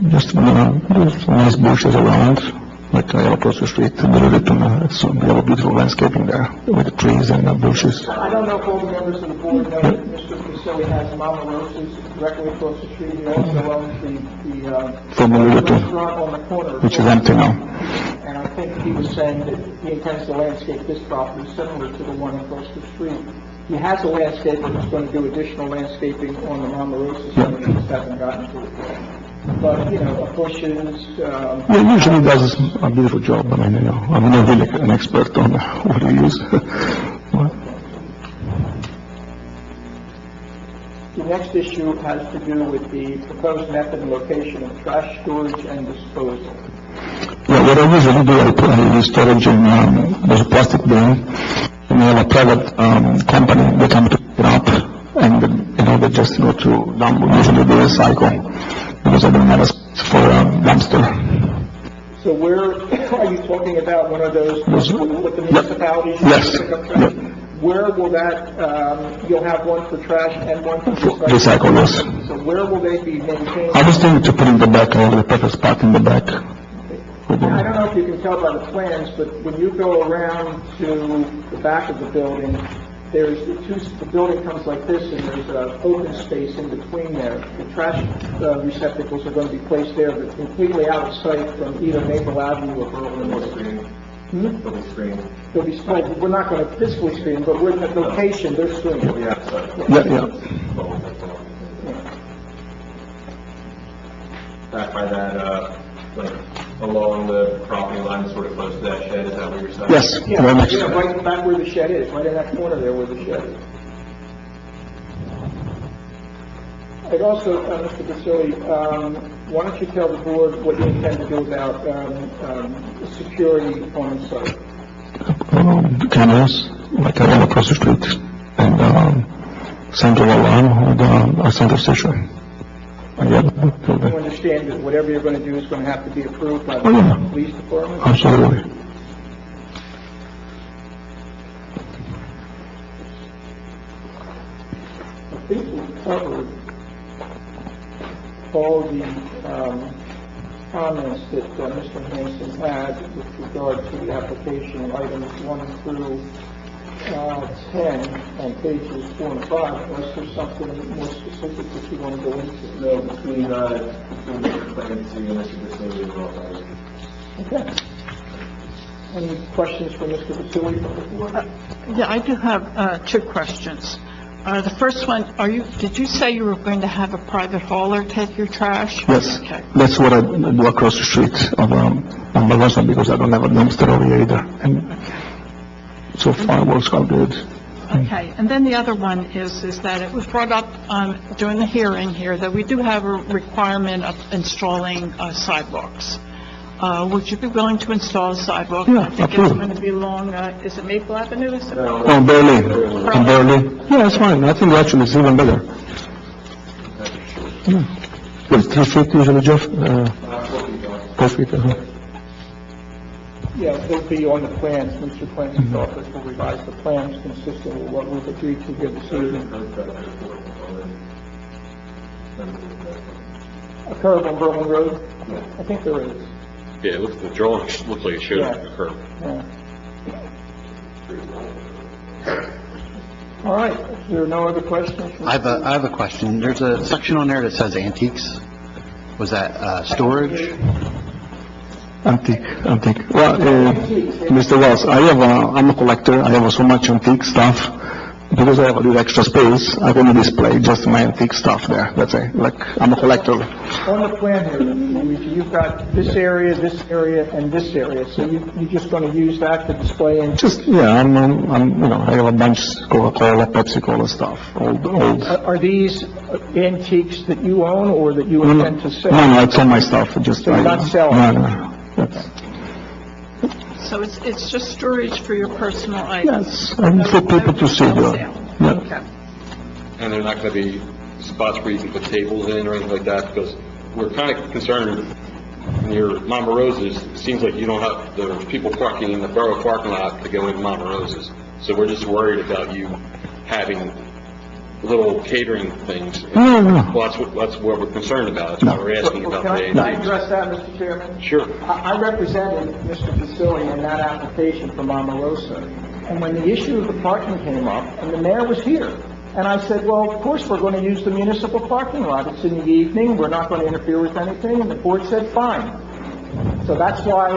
Speaker 10: Just there's nice bushes around, like across the street. So we have a beautiful landscaping there with the trees and the bushes.
Speaker 8: I don't know if all the members of the board know that Mr. Vasili has Mama Rosa's directly across the street. He also owns the restaurant on the corner.
Speaker 10: Which is empty now.
Speaker 8: And I think he was saying that he intends to landscape this property similar to the one across the street. He has a landscaper who's going to do additional landscaping on the Mama Rosa's, and we just haven't gotten to it yet. But, bushes,
Speaker 10: Yeah, usually does a beautiful job. I mean, I'm not really an expert on what he uses.
Speaker 8: The next issue has to do with the proposed method and location of trash storage and disposal.
Speaker 10: Yeah, what I usually do, I put the storage in there's a plastic bin, and we have a private company. They come to pick it up, and they just go to dump. Usually they recycle because I don't have a space for a dumpster.
Speaker 8: So where, are you talking about one of those, with the municipalities?
Speaker 10: Yes.
Speaker 8: Pick up trash?
Speaker 10: Yep.
Speaker 8: Where will that, you'll have one for trash and one for
Speaker 10: Recycle, yes.
Speaker 8: So where will they be maintained?
Speaker 10: I was thinking to put in the back, I have the perfect spot in the back.
Speaker 8: I don't know if you can tell by the plans, but when you go around to the back of the building, the building comes like this, and there's an open space in between there. The trash receptacles are going to be placed there, but completely out of sight from either Maple Avenue or Berlin Street.
Speaker 2: They'll be screened.
Speaker 8: They'll be screened. We're not going to physically screen, but we're at the location, they're screened.
Speaker 2: They'll be outside.
Speaker 10: Yeah.
Speaker 2: Back by that, like, along the property line, sort of close to that shed, is that what you're saying?
Speaker 10: Yes,
Speaker 8: Yeah,
Speaker 10: right next.
Speaker 8: yeah, right back where the shed is, right in that corner there where the shed is. And also, Mr. Basili, why don't you tell the board what you intend to do about security on the site?
Speaker 10: Cameras, like I run across the street, and central alarm with a center station. Yeah,
Speaker 8: You understand that whatever you're going to do is going to have to be approved by the
Speaker 10: Oh, yeah.
Speaker 8: police department?
Speaker 10: absolutely.
Speaker 8: I think we covered all the comments that Mr. Hanson had with regard to the application, items 1 through 10 on pages 4 and 5, unless there's something more specific that you want to go into.
Speaker 2: No, between the plans and Mr. Basili and all.
Speaker 8: Okay. Any questions for Mr. Basili from the board?
Speaker 5: Yeah, I do have 2 questions. The first one, did you say you were going to have a private hauler take your trash?
Speaker 10: Yes,
Speaker 5: Okay.
Speaker 10: that's what I do across the street of Amazon, because I don't have a dumpster over here either. And so far, it works out good.
Speaker 5: Okay, and then the other one is that it was brought up during the hearing here that we do have a requirement of installing sidewalks. Would you be willing to install a sidewalk?
Speaker 10: Yeah,
Speaker 5: I think it's
Speaker 10: absolutely.
Speaker 5: going to be along, is it Maple Avenue? Is it?
Speaker 10: Oh, barely, Yeah, it's fine. I think actually it's even better. Yeah. Well, 3 feet usually, Jeff? 4 feet,
Speaker 8: Yeah, they'll be on the plans. Mr. Clancy's office will revise the plans consistent with what we've agreed to here this evening. A curb on Berlin Road? I think there is.
Speaker 1: Yeah, the drawing looks like it shows
Speaker 8: Yeah.
Speaker 1: a curve.
Speaker 8: Yeah. All right, if there are no other questions?
Speaker 9: I have a question. There's a section on there that says antiques. Was that, storage?
Speaker 10: Antique. Well, Mr. Wells, I'm a collector. I have so much antique stuff. Because I have a little extra space, I want to display just my antique stuff there. That's it. Like, I'm a collector.
Speaker 8: On the plan here, Luigi, you've got this area, and this area, so you're just going to use that to display and...
Speaker 10: Just, yeah, I'm, I have a bunch Coca-Cola, Pepsi-Cola stuff, old.
Speaker 8: Are these antiques that you own or that you intend to sell?
Speaker 10: No, it's all my stuff, just.
Speaker 8: So you're not selling?
Speaker 10: No. That's-
Speaker 5: So it's just storage for your personal items?
Speaker 10: Yes, and for people to see, yeah.
Speaker 5: Okay.
Speaker 1: And they're not going to be spots where you can put tables in or anything like that, because we're kind of concerned near Mama Rosa's, it seems like you don't have, there's people parking in the borough parking lot to go into Mama Rosa's. So we're just worried about you having little catering things.
Speaker 10: No.
Speaker 1: Well, that's what we're concerned about. That's why we're asking about
Speaker 8: Can I
Speaker 1: the
Speaker 8: address that, Mr. Chairman?
Speaker 1: Sure.
Speaker 8: I represented Mr. Basili in that application for Mama Rosa, and when the issue of the parking came up, and the mayor was here, and I said, well, of course, we're going to use the municipal parking lot. It's in the evening, we're not going to interfere with anything, and the board said, fine. So that's why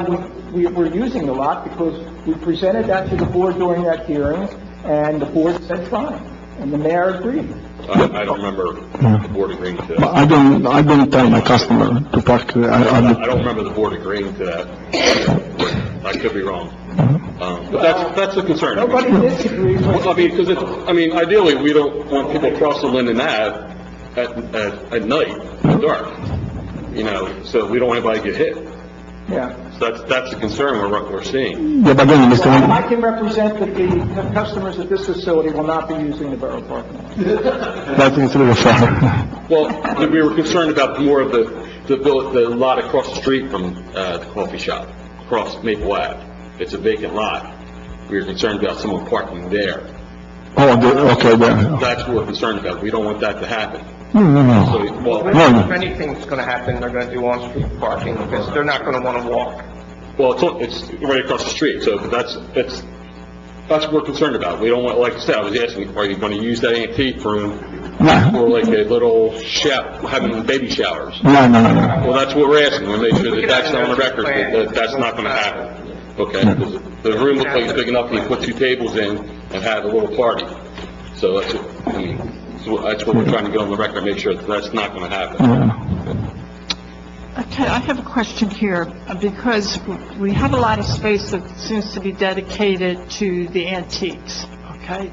Speaker 8: we're using the lot, because we presented that to the board during that hearing, and the board said, fine. And the mayor agreed.
Speaker 1: I don't remember the board agreeing to
Speaker 10: But
Speaker 1: that.
Speaker 10: I don't tell my customer to park,
Speaker 1: I don't remember the board agreeing to that. I could be wrong. But that's a concern.
Speaker 8: Nobody disagrees with
Speaker 1: Well, I mean, because ideally, we don't want people crossing Linden Ave at night, in the dark, so we don't want anybody to get hit.
Speaker 8: Yeah.
Speaker 1: So that's a concern we're seeing.
Speaker 10: yeah, but then, Mr.
Speaker 8: Well, I can represent that the customers at this facility will not be using the borough parking lot.
Speaker 10: That is really far.
Speaker 1: Well, we were concerned about more of the lot across the street from the coffee shop, across Maple Ave. It's a vacant lot. We were concerned about someone parking there.
Speaker 10: Okay, there.
Speaker 1: That's what we're concerned about. We don't want that to happen.
Speaker 10: No.
Speaker 1: So, well,
Speaker 6: If anything's going to happen, they're going to do on-street parking, because they're not going to want to walk.
Speaker 1: Well, it's right across the street, so that's what we're concerned about. We don't want, like I said, I was asking, are you going to use that antique room for like a little having baby showers?
Speaker 10: No.
Speaker 1: Well, that's what we're asking. We'll make sure that that's on the record, that that's not going to happen. Okay? Because the room looks like it's big enough, you can put 2 tables in and have a little party. So that's what we're trying to get on the record, make sure that that's not going to happen.
Speaker 5: Okay, I have a question here, because we have a lot of space that seems to be dedicated to the antiques, okay?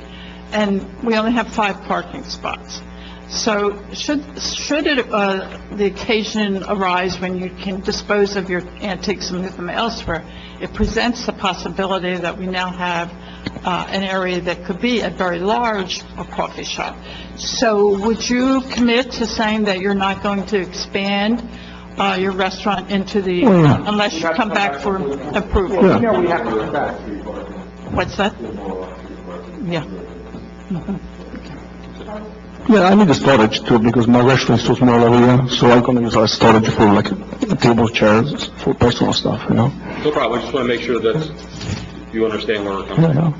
Speaker 5: And we only have 5 parking spots. So should the occasion arise when you can dispose of your antiques and move them elsewhere, it presents the possibility that we now have an area that could be a very large coffee shop. So would you commit to saying that you're not going to expand your restaurant into the, unless you come back for approval?
Speaker 8: You know, we have to come back.
Speaker 5: What's that? Yeah.
Speaker 10: Yeah, I need the storage too, because my restaurant is too small over here, so I'm gonna use our storage for like table, chairs, for personal stuff, you know?
Speaker 1: No problem, I just want to make sure that you understand where we're coming from.
Speaker 10: Yeah.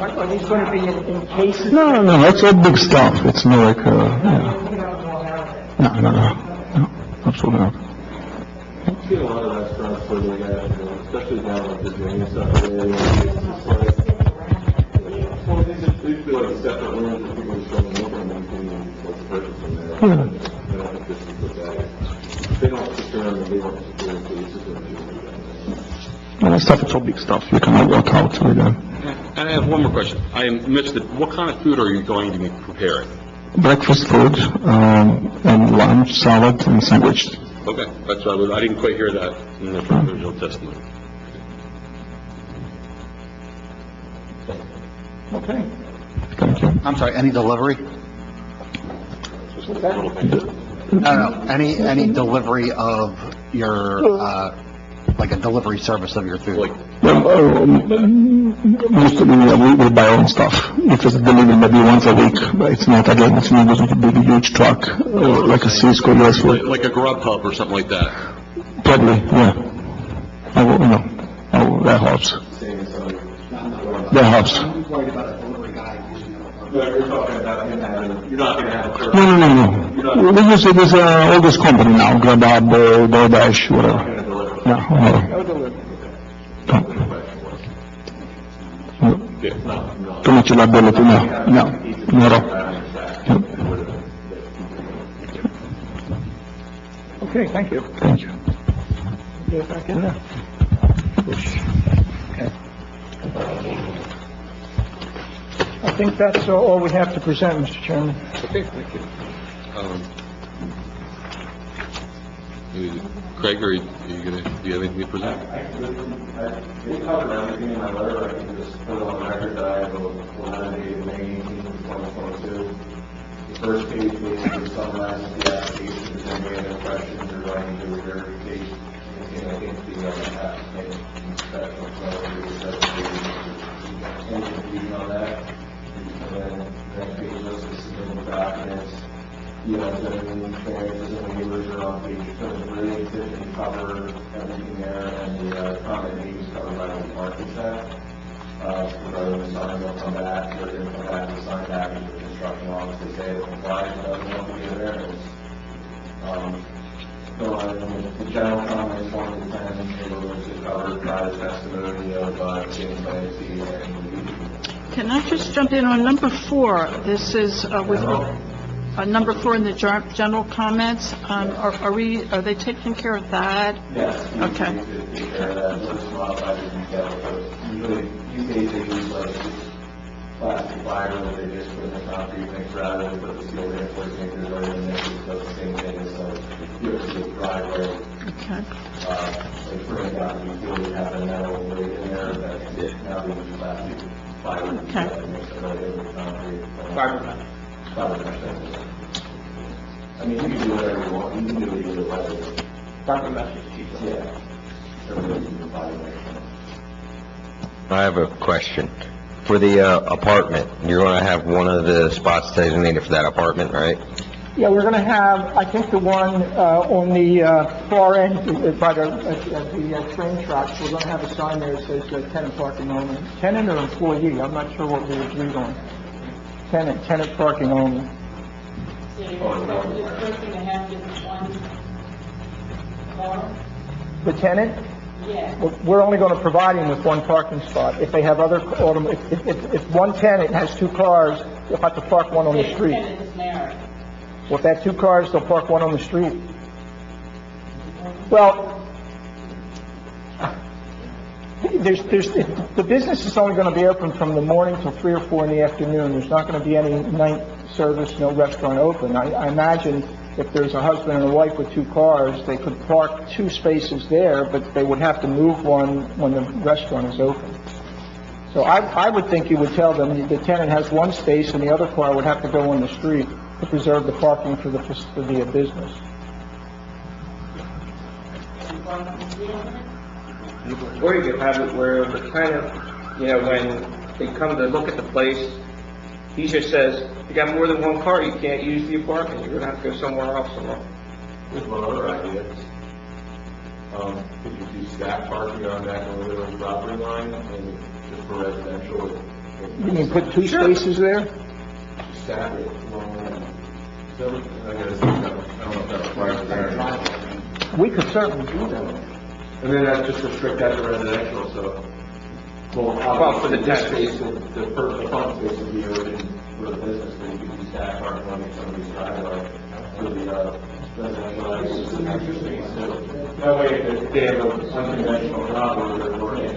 Speaker 8: Are these going to be in cases?
Speaker 10: No, it's all big stuff, it's not like, yeah. No, absolutely not.
Speaker 2: I see a lot of restaurants where they got, especially down like the Virginia stuff area, it's just like, well, they feel like separate rooms that people are showing over and then what's purchasing there. They don't have to put that in. They don't secure them, they don't secure the cases or anything like that.
Speaker 10: And that stuff, it's all big stuff, you cannot work out with them.
Speaker 1: And I have one more question. I missed it. What kind of food are you going to be preparing?
Speaker 10: Breakfast food, and lunch, salad, and sandwich.
Speaker 1: Okay, that's right. I didn't quite hear that in the original testimony.
Speaker 8: Okay.
Speaker 10: Thank you.
Speaker 9: I'm sorry, any delivery? No, any delivery of your, like a delivery service of your food?
Speaker 1: Like,
Speaker 10: Most of we buy our own stuff. If it's delivered maybe once a week, but it's not, again, it's not like a big, huge truck, or like a Cisco, yes,
Speaker 1: like a Grubhub or something like that?
Speaker 10: probably, yeah. That helps. That helps.
Speaker 2: You're talking about him having, you're not going to have a third.
Speaker 10: No. We use it as all this company now, Grubhub, DoorDash, whatever. No.
Speaker 8: No delivery.
Speaker 10: Too much liability, no, not at all.
Speaker 8: Okay, thank you.
Speaker 10: Thank you.
Speaker 8: Get back in there. Okay. I think that's all we have to present, Mr. Chairman.
Speaker 1: Okay, thank you. Craig, do you have anything to present?
Speaker 2: They covered everything in my letter. I can just put it on record that I have a letter dated May 18, 2022. The first page basically summarizes the application. If there's any other questions or going to verification, anything I think the applicant inspection any confusion on that. And then the next page lists the submitted documents. Zoning variances and waivers are on page 23. It didn't cover everything there, and the comment D was covered by the architect. Regarding the sign, they'll come back, they're going to come back to sign back to the construction office to say it complies, but doesn't want to get a variance. So, the general comments 1 to 10, they were covered by the testimony of James Lancy and
Speaker 5: Can I just jump in on number 4? This is with number 4 in the general comments. Are they taking care of that?
Speaker 2: Yes.
Speaker 5: Okay.
Speaker 2: Take care of that. Let's modify the detail. Usually, these days they use like plastic fiber that they just put in the concrete mix rather than put the steel reinforced anchors right in there. It does the same thing as like you have to driveway.
Speaker 5: Okay.
Speaker 2: Like putting out the field, you have a metal plate in there that now they use plastic fiber.
Speaker 5: Okay.
Speaker 2: That makes it right in the concrete.
Speaker 6: Fiber mesh.
Speaker 2: Fiber mesh. I mean, you can do whatever you want. You can do it either way.
Speaker 6: Fiber mesh is cheap.
Speaker 2: Yeah. Everybody can do fiber mesh.
Speaker 11: I have a question. For the apartment, you're going to have one of the spots designated for that apartment, right?
Speaker 8: Yeah, we're going to have, I think the one on the far end, by the train tracks, we're going to have a sign there that says tenant parking only. Tenant or employee, I'm not sure what we agreed on. Tenant parking only. The tenant? We're only going to provide him with one parking spot. If they have other, if one tenant has two cars, they'll have to park one on the street. Well, if they have two cars, they'll park one on the street. Well, the business is only going to be open from the morning till 3 or 4 in the afternoon. There's not going to be any night service, no restaurant open. I imagine if there's a husband and a wife with two cars, they could park 2 spaces there, but they would have to move one when the restaurant is open. So I would think you would tell them the tenant has 1 space and the other car would have to go on the street to preserve the parking for the business.
Speaker 6: Or you could have it where the tenant, when they come to look at the place, he just says, you got more than 1 car, you can't use the apartment, you're gonna have to go somewhere else.
Speaker 1: Here's one other idea. Could you do staff parking on that northern property line and just for residential?
Speaker 8: You mean put 2 spaces there?
Speaker 1: Staff it along that. So, I guess, I don't know if that requires there.
Speaker 8: We could certainly do that.
Speaker 1: And then that's just restrict that to residential, so.
Speaker 6: Well, for the
Speaker 1: this
Speaker 6: tenant.
Speaker 1: space, the front space would be open for the business, but you could do staff parking on somebody's driveway for the, residential access and extra space. So that way, if they have an unconventional job where they're working,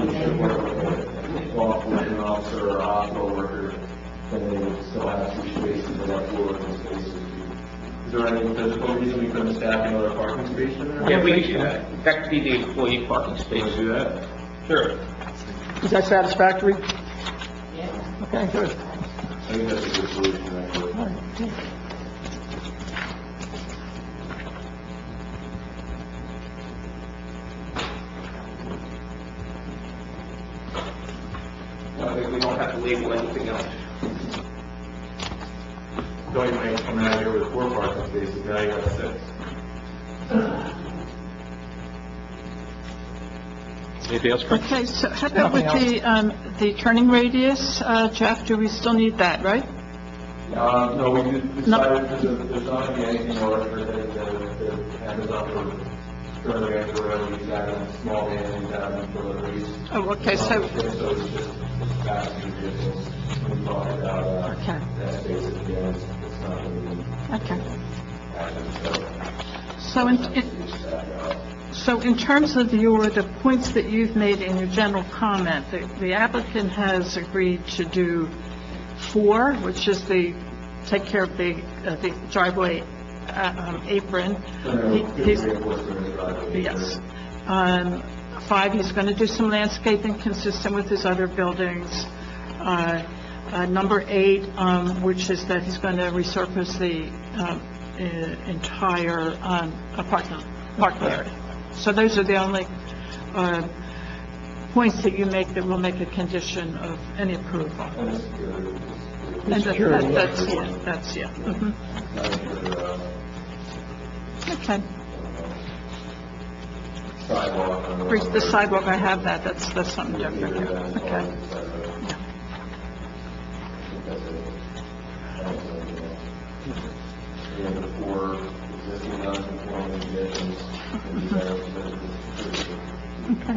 Speaker 1: you should work with a law enforcement officer or a hospital worker, then they would still have 2 spaces in that 4 working spaces. Is there any physical reason we couldn't staff another parking space in there?
Speaker 6: Yeah, we could do that. That could be the employee parking space.
Speaker 1: Let's do that.
Speaker 6: Sure.
Speaker 8: Is that satisfactory? Yeah. Okay, good.
Speaker 1: I think that's a good solution, actually.
Speaker 6: We don't have to label anything else.
Speaker 1: So you might come out here with 4 parking spaces, now you got 6. Anything else, Chris?
Speaker 5: Okay, so how about with the turning radius, Jeff, do we still need that, right?
Speaker 1: No, we decided there's not going to be anything more for the Amazon for turning after whatever he's got, small vans, he's got deliveries.
Speaker 5: Oh, okay, so,
Speaker 1: So it's just passenger vehicles, when we talk about,
Speaker 5: okay,
Speaker 1: that space at the end, it's not going to be.
Speaker 5: okay.
Speaker 1: So,
Speaker 5: So in terms of the points that you've made in your general comment, the applicant has agreed to do 4, which is take care of the driveway apron. Yes. 5, he's going to do some landscaping consistent with his other buildings. Number 8, which is that he's going to resurface the entire parking area. So those are the only points that you make that will make a condition of any approval. And that's yeah. Mhm. Okay. The sidewalk, I have that, that's something different, yeah. Okay. Okay.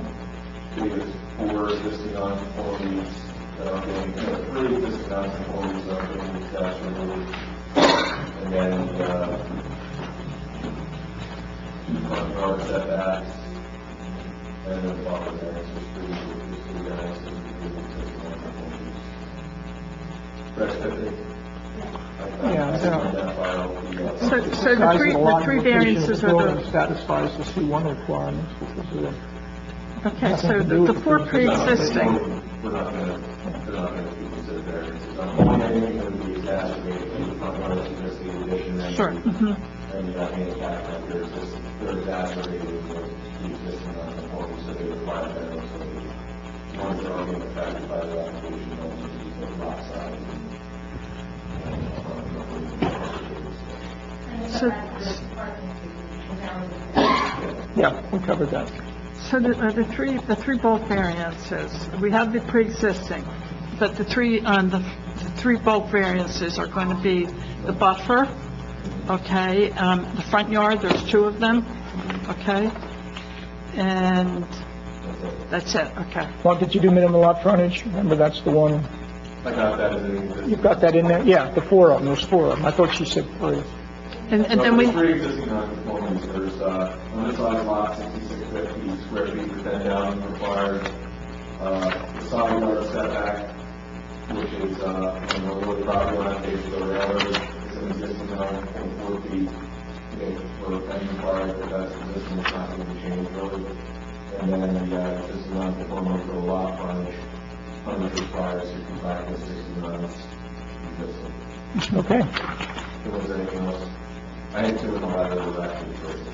Speaker 1: Four existing non-conformities that are being, 3 existing non-conformities that are being discussed removed. And then, front yard setbacks, and then buffer variances, 3 variances, existing non-conformities. Correct, I think?
Speaker 8: Yeah,
Speaker 5: So the 3 variances are the,
Speaker 8: satisfies the C1 requirements, which is
Speaker 5: okay, so the 4 pre-existing,
Speaker 1: We're not going to consider variances. Only anything that would be exacerbated in the front yard existing addition.
Speaker 5: sure. Mhm.
Speaker 1: And you got handicap factors, they're exacerbated with the existing non-conformity, so they require variance. So ones that are being affected by the application don't need to use the lot size.
Speaker 5: So,
Speaker 8: Yeah, we covered that.
Speaker 5: so the three bulk variances, we have the pre-existing, but the 3 bulk variances are going to be the buffer, okay, the front yard, there's 2 of them, okay, And that's it, okay.
Speaker 8: Well, did you do minimum lot frontage? Remember, that's the one,
Speaker 2: I got that as an
Speaker 8: you've got that in there? Yeah, the four of them, there's four of them. I thought she said three.
Speaker 5: And then we,
Speaker 2: Three existing non-conformings, there's, on this side lot, 6650 square feet for 10,000 required. The side yard setback, which is, on the lower property line, facing the railroad, is an existing 9.4 feet. For any required, but that's existing, it's not going to change really. And then the, existing non-conforming for the lot frontage, 100 required, 65 and 69 is existing.
Speaker 8: Okay.
Speaker 2: If there was anything else, I had two in the letter that was actually choices.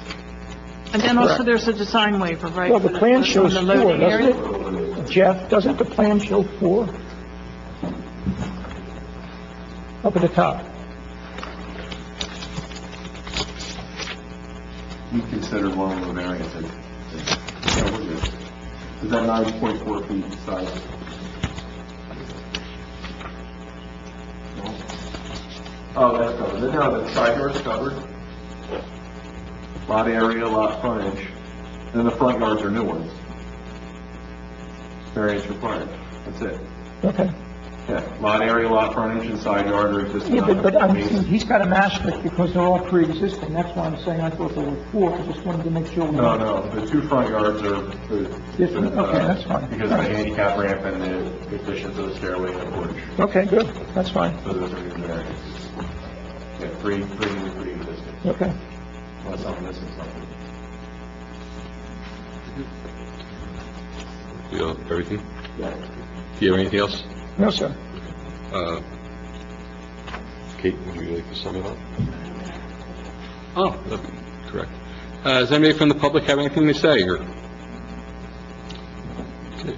Speaker 5: and then also there's a design waiver, right?
Speaker 8: Well, the plan shows
Speaker 5: On the
Speaker 8: four,
Speaker 5: loading area?
Speaker 8: doesn't it? Jeff, doesn't the plan show four? Up at the top.
Speaker 2: You considered one of the variances. Is that 9.4 feet size? No? Oh, that's covered. No, the side yard's covered. Lot area, lot frontage, and the front yards are new ones. Variance required. That's it.
Speaker 8: Okay.
Speaker 2: Yeah, lot area, lot frontage, and side yard are existing.
Speaker 8: Yeah, but he's got them asterisk because they're all pre-existing. That's why I'm saying I thought there were four. I just wanted to make sure.
Speaker 2: No, the two front yards are
Speaker 8: Different? Okay, that's fine.
Speaker 2: Because of the handicap ramp and the additions of the stairway and the porch.
Speaker 8: Okay, good. That's fine.
Speaker 2: So those are new variances. Yeah, three existing.
Speaker 8: Okay.
Speaker 2: Unless I'm missing something.
Speaker 1: You have everything?
Speaker 2: Yeah.
Speaker 1: Do you have anything else?
Speaker 8: No, sir.
Speaker 1: Kate, would you like to sum it up? Oh, that'd be correct. Does anybody from the public have anything to say, or? Okay.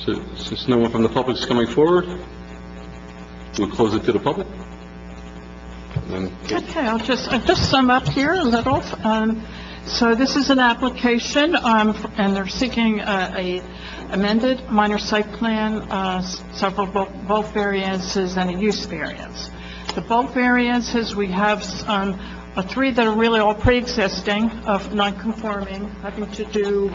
Speaker 1: So, since no one from the public is coming forward, we'll close it to the public? And then,
Speaker 5: Okay, I'll just sum up here a little. So this is an application, and they're seeking a amended minor site plan, several bulk variances and a use variance. The bulk variances, we have three that are really all pre-existing of non-conforming, having to do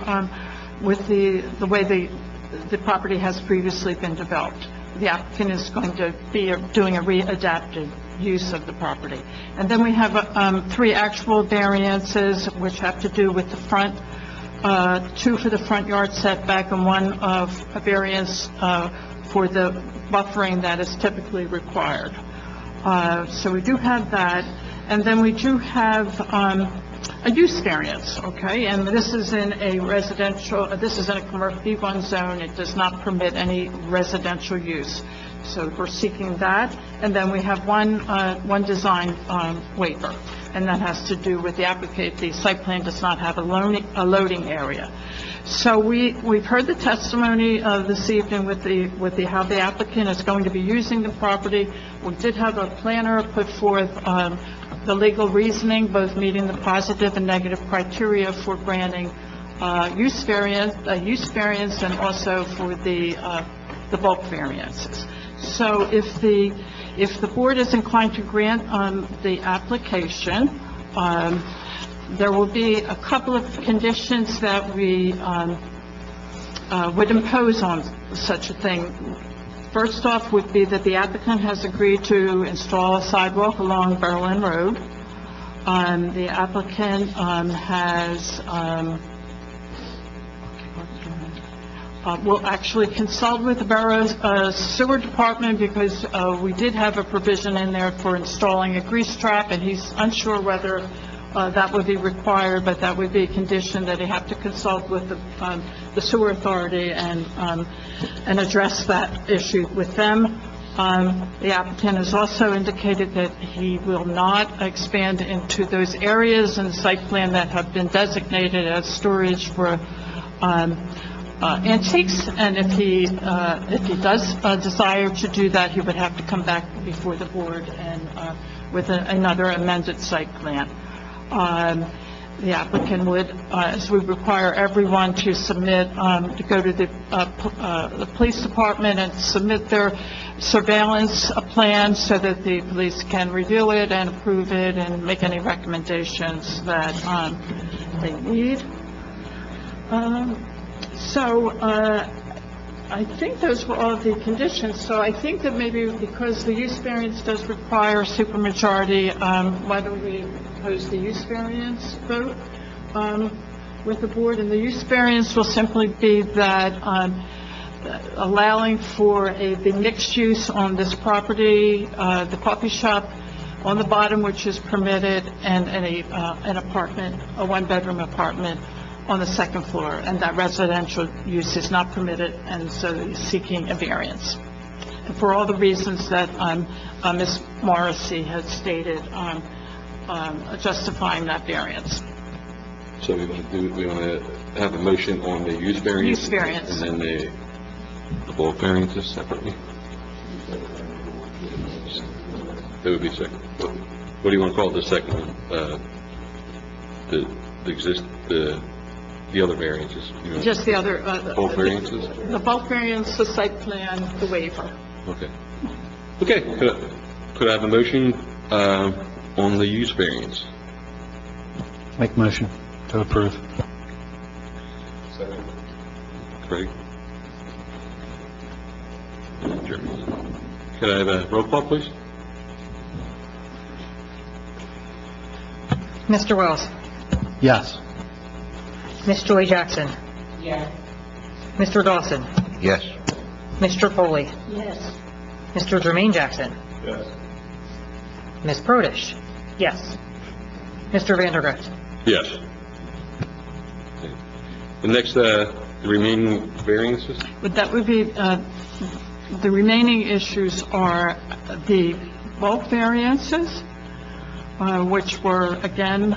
Speaker 5: with the way the property has previously been developed. The applicant is going to be doing a readapted use of the property. And then we have three actual variances, which have to do with the front, two for the front yard setback, and one of a variance for the buffering that is typically required. So we do have that. And then we do have a use variance, okay? And this is in a residential, this is in a commercial B1 zone. It does not permit any residential use. So we're seeking that. And then we have one design waiver, and that has to do with the site plan does not have a loading area. So we've heard the testimony this evening with how the applicant is going to be using the property. We did have a planner put forth the legal reasoning, both meeting the positive and negative criteria for granting use variance, and also for the bulk variances. So if the board is inclined to grant the application, there will be a couple of conditions that we would impose on such a thing. First off would be that the applicant has agreed to install a sidewalk along Berlin Road. The applicant will actually consult with the borough's sewer department, because we did have a provision in there for installing a grease trap, and he's unsure whether that would be required, but that would be a condition that he have to consult with the sewer authority and address that issue with them. The applicant has also indicated that he will not expand into those areas in the site plan that have been designated as storage for antiques, and if he does desire to do that, he would have to come back before the board and with another amended site plan. The applicant would, as we require everyone to submit, to go to the police department and submit their surveillance plan so that the police can review it and approve it and make any recommendations that they need. I think those were all the conditions, so I think that maybe because the use variance does require supermajority, why don't we pose the use variance vote with the board? And the use variance will simply be that allowing for the mixed use on this property, the coffee shop on the bottom, which is permitted, and an apartment, a one-bedroom apartment on the second floor, and that residential use is not permitted, and so he's seeking a variance. And for all the reasons that Ms. Morrissey has stated, justifying that variance.
Speaker 1: So we want to have a motion on the use variance?
Speaker 5: Use variance.
Speaker 1: And then the bulk variances separately? That would be second. What do you want to call the second one? The other variances?
Speaker 5: Just the other...
Speaker 1: Bulk variances?
Speaker 5: The bulk variance, the site plan, the waiver.
Speaker 1: Okay. Okay, could I have a motion on the use variance?
Speaker 9: Make motion to approve.
Speaker 1: Second. Craig? Jeremy. Could I have a roll call, please?
Speaker 12: Mr. Wells.
Speaker 9: Yes.
Speaker 12: Ms. Joy Jackson.
Speaker 2: Yes.
Speaker 12: Mr. Dawson.
Speaker 11: Yes.
Speaker 12: Mr. Foley.
Speaker 2: Yes.
Speaker 12: Mr. Jermaine Jackson.
Speaker 1: Yes.
Speaker 12: Ms. Prodish. Yes. Mr. Vandergrift.
Speaker 1: Yes. Okay. The next, the remaining variances?
Speaker 5: But that would be, the remaining issues are the bulk variances, which were, again,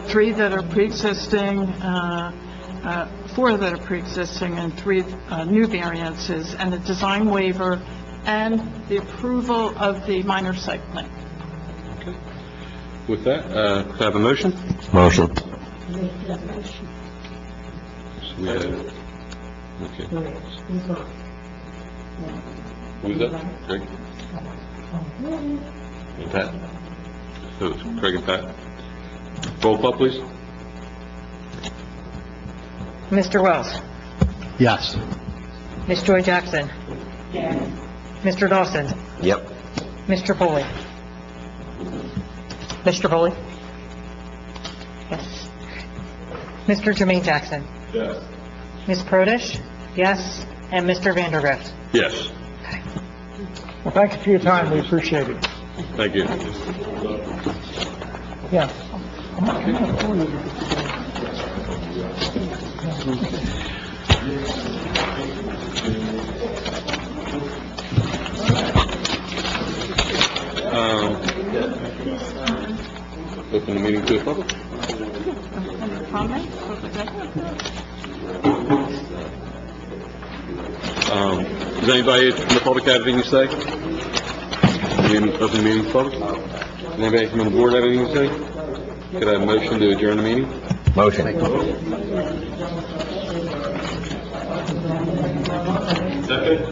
Speaker 5: 3 that are pre-existing, 4 that are pre-existing, and 3 new variances, and the design waiver, and the approval of the minor site plan.
Speaker 1: Okay. With that, could I have a motion?
Speaker 11: Motion.
Speaker 1: So we have, okay. Who's that? Craig? And Pat? So it's Craig and Pat. Roll call, please.
Speaker 12: Mr. Wells.
Speaker 9: Yes.
Speaker 12: Ms. Joy Jackson.
Speaker 2: Yes.
Speaker 12: Mr. Dawson.
Speaker 11: Yep.
Speaker 12: Mr. Foley. Mr. Foley. Yes. Mr. Jermaine Jackson.
Speaker 1: Yes.
Speaker 12: Ms. Prodish. Yes. And Mr. Vandergrift.
Speaker 1: Yes.
Speaker 8: Well, thank you for your time, we appreciate it.
Speaker 1: Thank you.
Speaker 8: Yeah.
Speaker 1: Open the meeting to the public.
Speaker 5: Any comments?
Speaker 1: Does anybody from the public have anything to say? Open the meeting to the public? Anybody from the board have anything to say? Could I have a motion to adjourn the meeting?
Speaker 11: Motion.
Speaker 1: Second.